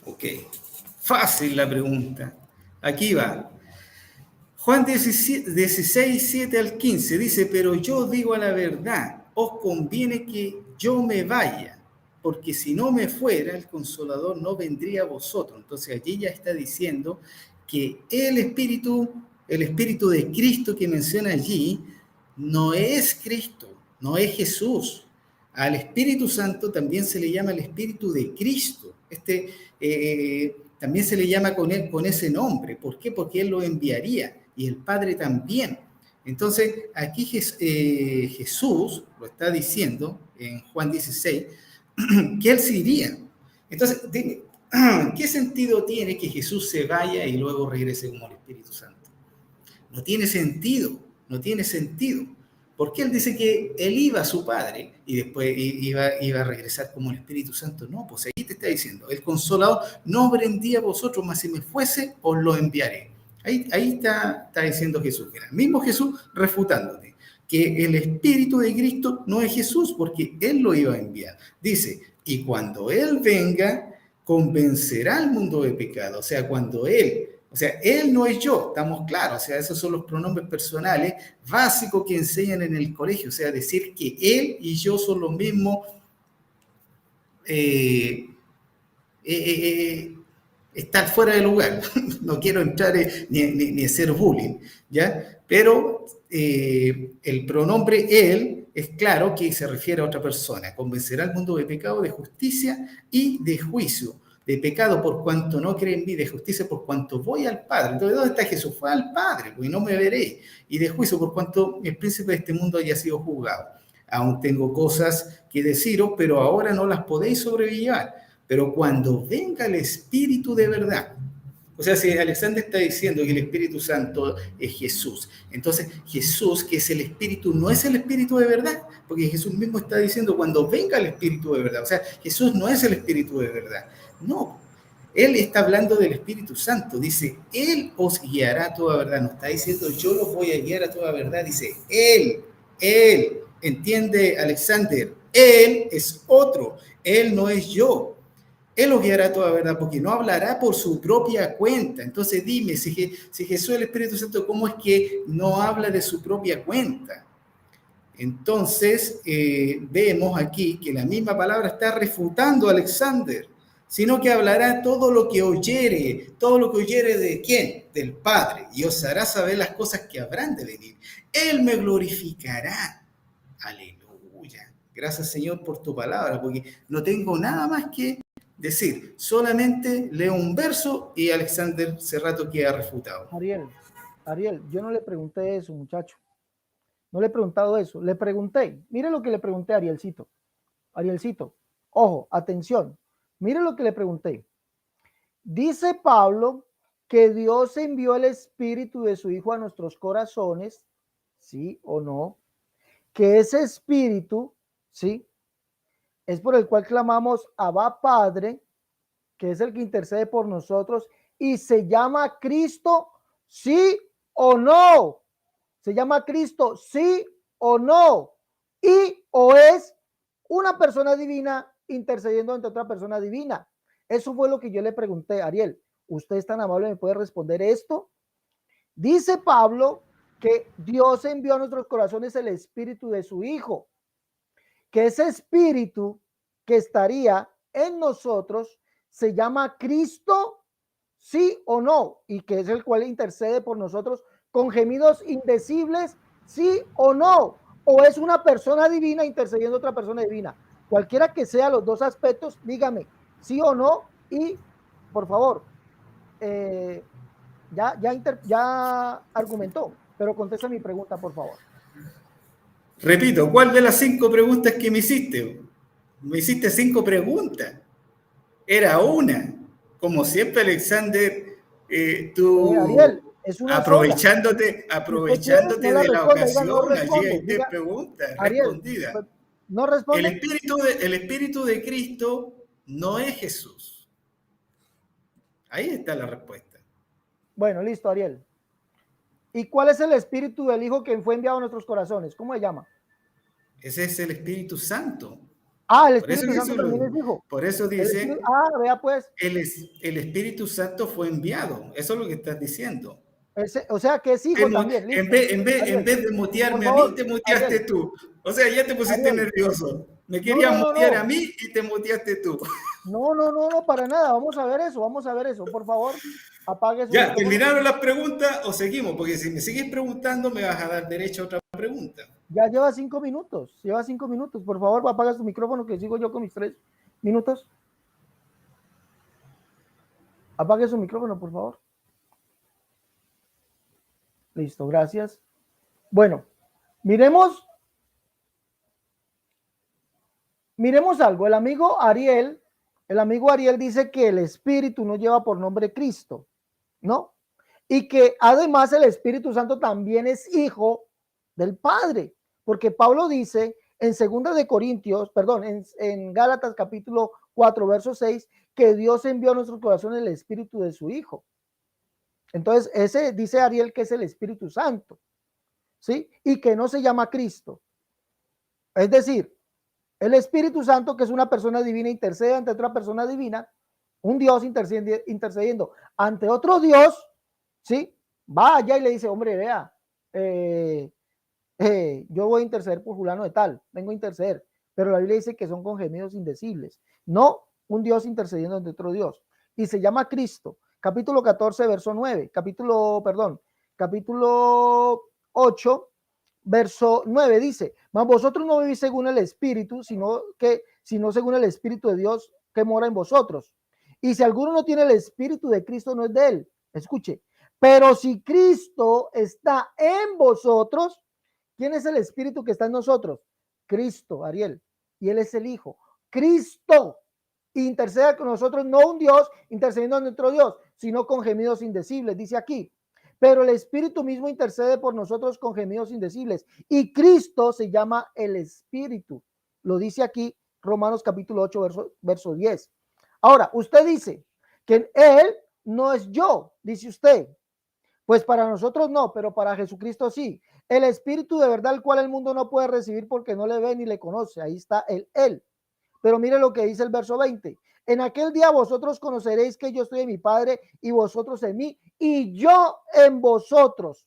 Ok, fácil la pregunta. Aquí va. Juan 16, 7 al 15 dice, pero yo digo la verdad, os conviene que yo me vaya, porque si no me fuera, el Consolador no vendría a vosotros. Entonces allí ya está diciendo que el Espíritu de Cristo que menciona allí, no es Cristo, no es Jesús. Al Espíritu Santo también se le llama el Espíritu de Cristo. También se le llama con ese nombre. ¿Por qué? Porque Él lo enviaría y el Padre también. Entonces, aquí Jesús lo está diciendo en Juan 16, que Él se iría. Entonces, dime, ¿qué sentido tiene que Jesús se vaya y luego regrese como el Espíritu Santo? No tiene sentido, no tiene sentido. Porque él dice que él iba a su Padre y después iba a regresar como el Espíritu Santo. No, pues ahí te está diciendo, el Consolador no vendría a vosotros, mas si me fuese, os lo enviaré. Ahí está diciendo Jesús. El mismo Jesús refutándote que el Espíritu de Cristo no es Jesús, porque Él lo iba a enviar. Dice, y cuando Él venga, convencerá al mundo de pecado. O sea, cuando Él no es yo, estamos claros, o sea, esos son los pronombres personales básicos que enseñan en el colegio, o sea, decir que él y yo son los mismos, estar fuera de lugar, no quiero entrar ni hacer bullying, ¿ya? Pero el pronombre él es claro que se refiere a otra persona, convencerá al mundo de pecado, de justicia y de juicio. De pecado por cuanto no creen en mí, de justicia por cuanto voy al Padre. Entonces, ¿dónde está Jesús? Fue al Padre, pues no me veréis. Y de juicio por cuanto el príncipe de este mundo haya sido juzgado. Aún tengo cosas que deciros, pero ahora no las podéis sobrellevar. Pero cuando venga el Espíritu de verdad, o sea, si Alexander está diciendo que el Espíritu Santo es Jesús, entonces Jesús, que es el Espíritu, no es el Espíritu de verdad, porque Jesús mismo está diciendo cuando venga el Espíritu de verdad, o sea, Jesús no es el Espíritu de verdad, no. Él está hablando del Espíritu Santo, dice, Él os guiará a toda verdad, no está diciendo yo los voy a guiar a toda verdad, dice Él, entiende Alexander, Él es otro, Él no es yo. Él os guiará a toda verdad, porque no hablará por su propia cuenta. Entonces dime, si Jesús es el Espíritu Santo, ¿cómo es que no habla de su propia cuenta? Entonces vemos aquí que la misma palabra está refutando a Alexander, sino que hablará todo lo que oyere ¿de quién? Del Padre, y os hará saber las cosas que habrán de venir. Él me glorificará. Aleluya. Gracias, Señor, por tu palabra, porque no tengo nada más que decir. Solamente leo un verso y Alexander Serrato queda refutado. Ariel, yo no le pregunté eso, muchacho. No le he preguntado eso. Le pregunté, mire lo que le pregunté a Arielcito. Arielcito, ojo, atención. Mire lo que le pregunté. Dice Pablo que Dios envió el Espíritu de su Hijo a nuestros corazones, ¿sí o no? Que ese Espíritu, ¿sí? Es por el cual clamamos Abba Padre, que es el que intercede por nosotros, y se llama Cristo, ¿sí o no? Se llama Cristo, ¿sí o no? Y o es una persona divina intercediendo ante otra persona divina. Eso fue lo que yo le pregunté, Ariel. ¿Usted es tan amable, me puede responder esto? Dice Pablo que Dios envió a nuestros corazones el espíritu de su Hijo, que ese espíritu que estaría en nosotros se llama Cristo, sí o no, y que es el cual intercede por nosotros con gemidos indecibles, sí o no, o es una persona divina intercediendo a otra persona divina. Cualquiera que sea los dos aspectos, dígame sí o no, y por favor, ya argumentó, pero contesta mi pregunta, por favor. Repito, ¿cuál de las 5 preguntas que me hiciste? Me hiciste 5 preguntas. Era una. Como siempre, Alexander, tú Ariel, es una sola. Si usted quiere, no aprovechándote la de la responda, diga no ocasión, allí respondo, hay 10 diga preguntas Ariel, respondidas. pues, no responde. El espíritu de Cristo no es Jesús. Ahí está la respuesta. Bueno, listo, Ariel. ¿Y cuál es el espíritu del Hijo que fue enviado a nuestros corazones? ¿Cómo se llama? Ese es el Espíritu Santo. El Por eso Espíritu Santo Jesús lo, también es Hijo. por eso dice, Vea pues. el Espíritu Santo fue enviado. Eso es lo que estás diciendo. O sea que es Hijo también, listo. En vez de Por mutearme a mí, favor, te muteaste Ariel, tú. O sea, ya te pusiste Ariel. nervioso. Me No, querías no, no, mutear a no. mí y te muteaste tú. No, no, no, no, para nada. Vamos a ver eso. Por favor, apague su Ya, micrófono. ¿terminaron las preguntas o seguimos? Porque si me sigues preguntando, me vas a dar derecho a otra pregunta. Ya lleva 5 minutos. Lleva 5 minutos. Por favor, apaga su micrófono que sigo yo con mis 3 minutos. Apague su micrófono, por favor. Listo, gracias. Bueno, miremos algo. El amigo Ariel dice que el Espíritu no lleva por nombre Cristo, ¿no? Y que además el Espíritu Santo también es hijo del Padre, porque Pablo dice en Gálatas capítulo 4, verso 6, que Dios envió a nuestros corazones el Espíritu de su Hijo. Entonces, ese dice Ariel que es el Espíritu Santo, ¿sí? Y que no se llama Cristo. Es decir, el Espíritu Santo, que es una persona divina, intercede ante otra persona divina, un Dios intercediendo ante otro Dios, ¿sí? Va allá y le dice, hombre, vea, yo voy a interceder por fulano de tal, vengo a interceder, pero la Biblia dice que son con gemidos indecibles, no un Dios intercediendo ante otro Dios, y se llama Cristo, capítulo 14, verso 9, capítulo 8, verso 9 dice, mas vosotros no vivís según el Espíritu, sino según el Espíritu de Dios que mora en vosotros. Y si alguno no tiene el Espíritu de Cristo, no es de él. Escuche, pero si Cristo está en vosotros, ¿quién es el Espíritu que está en nosotros? Cristo, Ariel, y él es el Hijo. Cristo intercede con nosotros, no un Dios intercediendo a nuestro Dios, sino con gemidos indecibles, dice aquí. Pero el Espíritu mismo intercede por nosotros con gemidos indecibles. Y Cristo se llama el Espíritu. Lo dice aquí Romanos capítulo 8, verso 10. Ahora, usted dice que Él no es yo, dice usted. Pues para nosotros no, pero para Jesucristo sí. El Espíritu de verdad, el cual el mundo no puede recibir porque no le ve ni le conoce. Ahí está el Él. Pero mire lo que dice el verso 20. En aquel día vosotros conoceréis que yo estoy en mi Padre y vosotros en mí y yo en vosotros.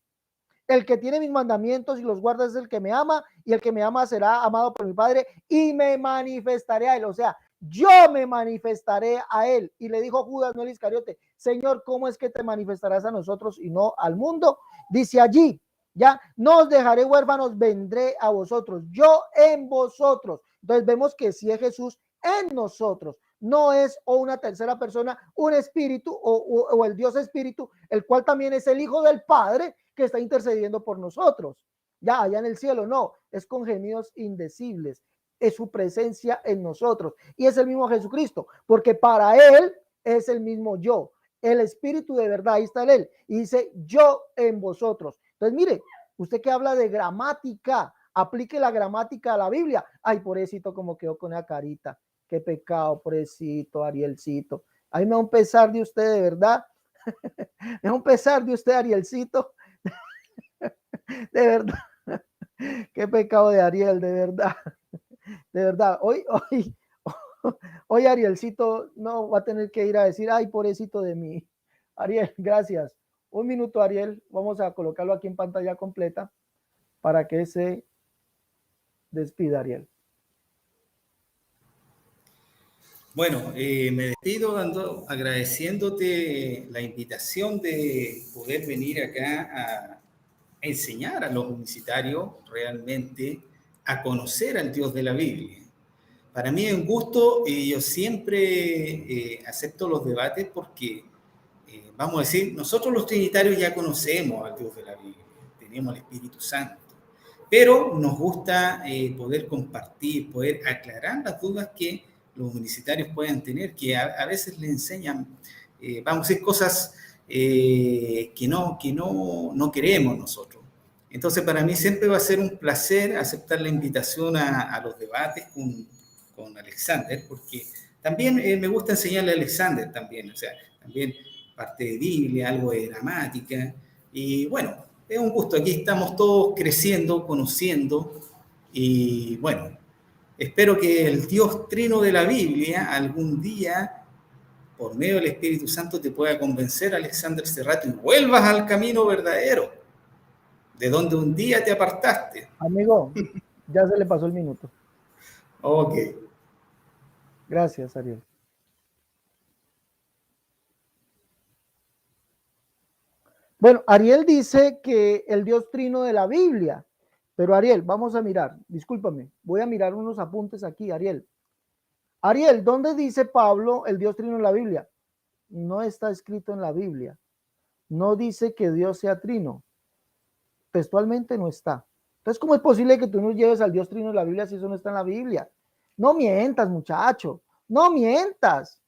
El que tiene mis mandamientos y los guarda es el que me ama y el que me ama será amado por mi Padre y me manifestaré a él. O sea, yo me manifestaré a él. Y le dijo Judas, no el Iscariote, Señor, ¿cómo es que te manifestarás a nosotros y no al mundo? Dice allí, ya, no os dejaré huérfanos, vendré a vosotros, yo en vosotros. Entonces vemos que si es Jesús en nosotros, no es o una tercera persona, un espíritu o el Dios espíritu, el cual también es el Hijo del Padre que está intercediendo por nosotros. Ya allá en el cielo, no, es con gemidos indecibles, es su presencia en nosotros y es el mismo Jesucristo, porque para él es el mismo yo, el espíritu de verdad, ahí está él, y dice yo en vosotros. Entonces, mire, usted que habla de gramática, aplique la gramática a la Biblia. Ay, pobrecito, como quedó con la carita. Qué pecado, pobrecito, Arielcito. A mí me da un pesar de usted, de verdad. Me da un pesar de usted, Arielcito. De verdad. Qué pecado de Ariel, de verdad. De verdad. Hoy Arielcito no va a tener que ir a decir, ay, pobrecito de mí. Ariel, gracias. Un minuto, Ariel. Vamos a colocarlo aquí en pantalla completa para que se despida, Ariel. Bueno, me despido agradeciéndote la invitación de poder venir acá a enseñar a los universitarios realmente a conocer al Dios de la Biblia. Para mí es un gusto y yo siempre acepto los debates porque, vamos a decir, nosotros los trinitarios ya conocemos al Dios de la Biblia, tenemos al Espíritu Santo, pero nos gusta poder compartir, poder aclarar las dudas que los universitarios puedan tener, que a veces le enseñan, vamos a decir, cosas que no queremos nosotros. Entonces, para mí siempre va a ser un placer aceptar la invitación a los debates con Alexander, porque también me gusta enseñarle a Alexander también, o sea, también parte de Biblia, algo de gramática, y bueno, es un gusto, aquí estamos todos creciendo, conociendo, y bueno, espero que el Dios trino de la Biblia algún día, por medio del Espíritu Santo, te pueda convencer, Alexander Serrato, y vuelvas al camino verdadero, de donde un día te apartaste. Amigo, ya se le pasó el minuto. Ok. Gracias, Ariel. Bueno, Ariel dice que el Dios trino de la Biblia, pero Ariel, vamos a mirar, discúlpame, voy a mirar unos apuntes aquí, Ariel. Ariel, ¿dónde dice Pablo el Dios trino en la Biblia? No está escrito en la Biblia. No dice que Dios sea trino. Textualmente no está. Entonces, ¿cómo es posible que tú nos lleves al Dios trino en la Biblia si eso no está en la Biblia? No mientas, muchacho. No mientas.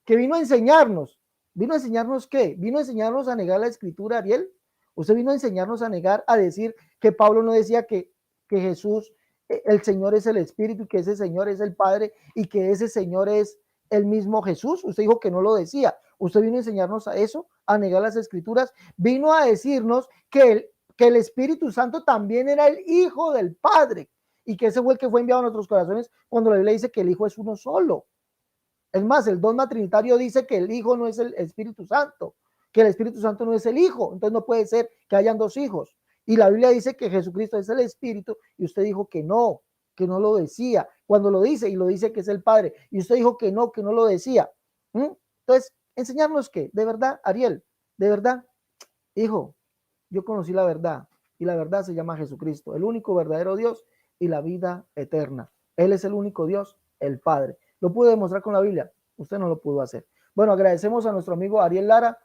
Que vino a enseñarnos. ¿Vino a enseñarnos qué? ¿Vino a enseñarnos a negar la escritura, Ariel? ¿Usted vino a enseñarnos a negar, a decir que Pablo no decía que Jesús, el Señor es el Espíritu y que ese Señor es el Padre y que ese Señor es el mismo Jesús? Usted dijo que no lo decía. ¿Usted vino a enseñarnos a eso, a negar las escrituras? Vino a decirnos que el Espíritu Santo también era el Hijo del Padre y que ese fue el que fue enviado a nuestros corazones cuando la Biblia dice que el Hijo es uno solo. Es más, el dogma trinitario dice que el Hijo no es el Espíritu Santo, que el Espíritu Santo no es el Hijo, entonces no puede ser que hayan dos hijos. Y la Biblia dice que Jesucristo es el Espíritu y usted dijo que no lo decía. Cuando lo dice y lo dice que es el Padre y usted dijo que no lo decía. Entonces, enseñarnos que, de verdad, Ariel, de verdad, hijo, yo conocí la verdad y la verdad se llama Jesucristo, el único verdadero Dios y la vida eterna. Él es el único Dios, el Padre. ¿Lo pude demostrar con la Biblia? Usted no lo pudo hacer. Bueno, agradecemos a nuestro amigo Ariel Lara.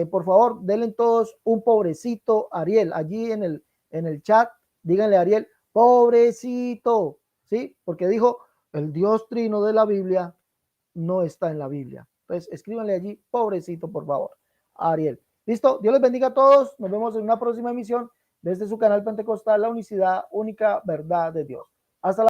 Por favor, denle todos un pobrecito Ariel allí en el chat. Díganle a Ariel, pobrecito, ¿sí? Porque dijo, el Dios trino de la Biblia no está en la Biblia. Entonces, escríbanle allí, pobrecito, por favor, a Ariel. Listo, Dios les bendiga a todos. Nos vemos en una próxima emisión desde su canal Pentecostal, la unicidad, única verdad de Dios. Hasta la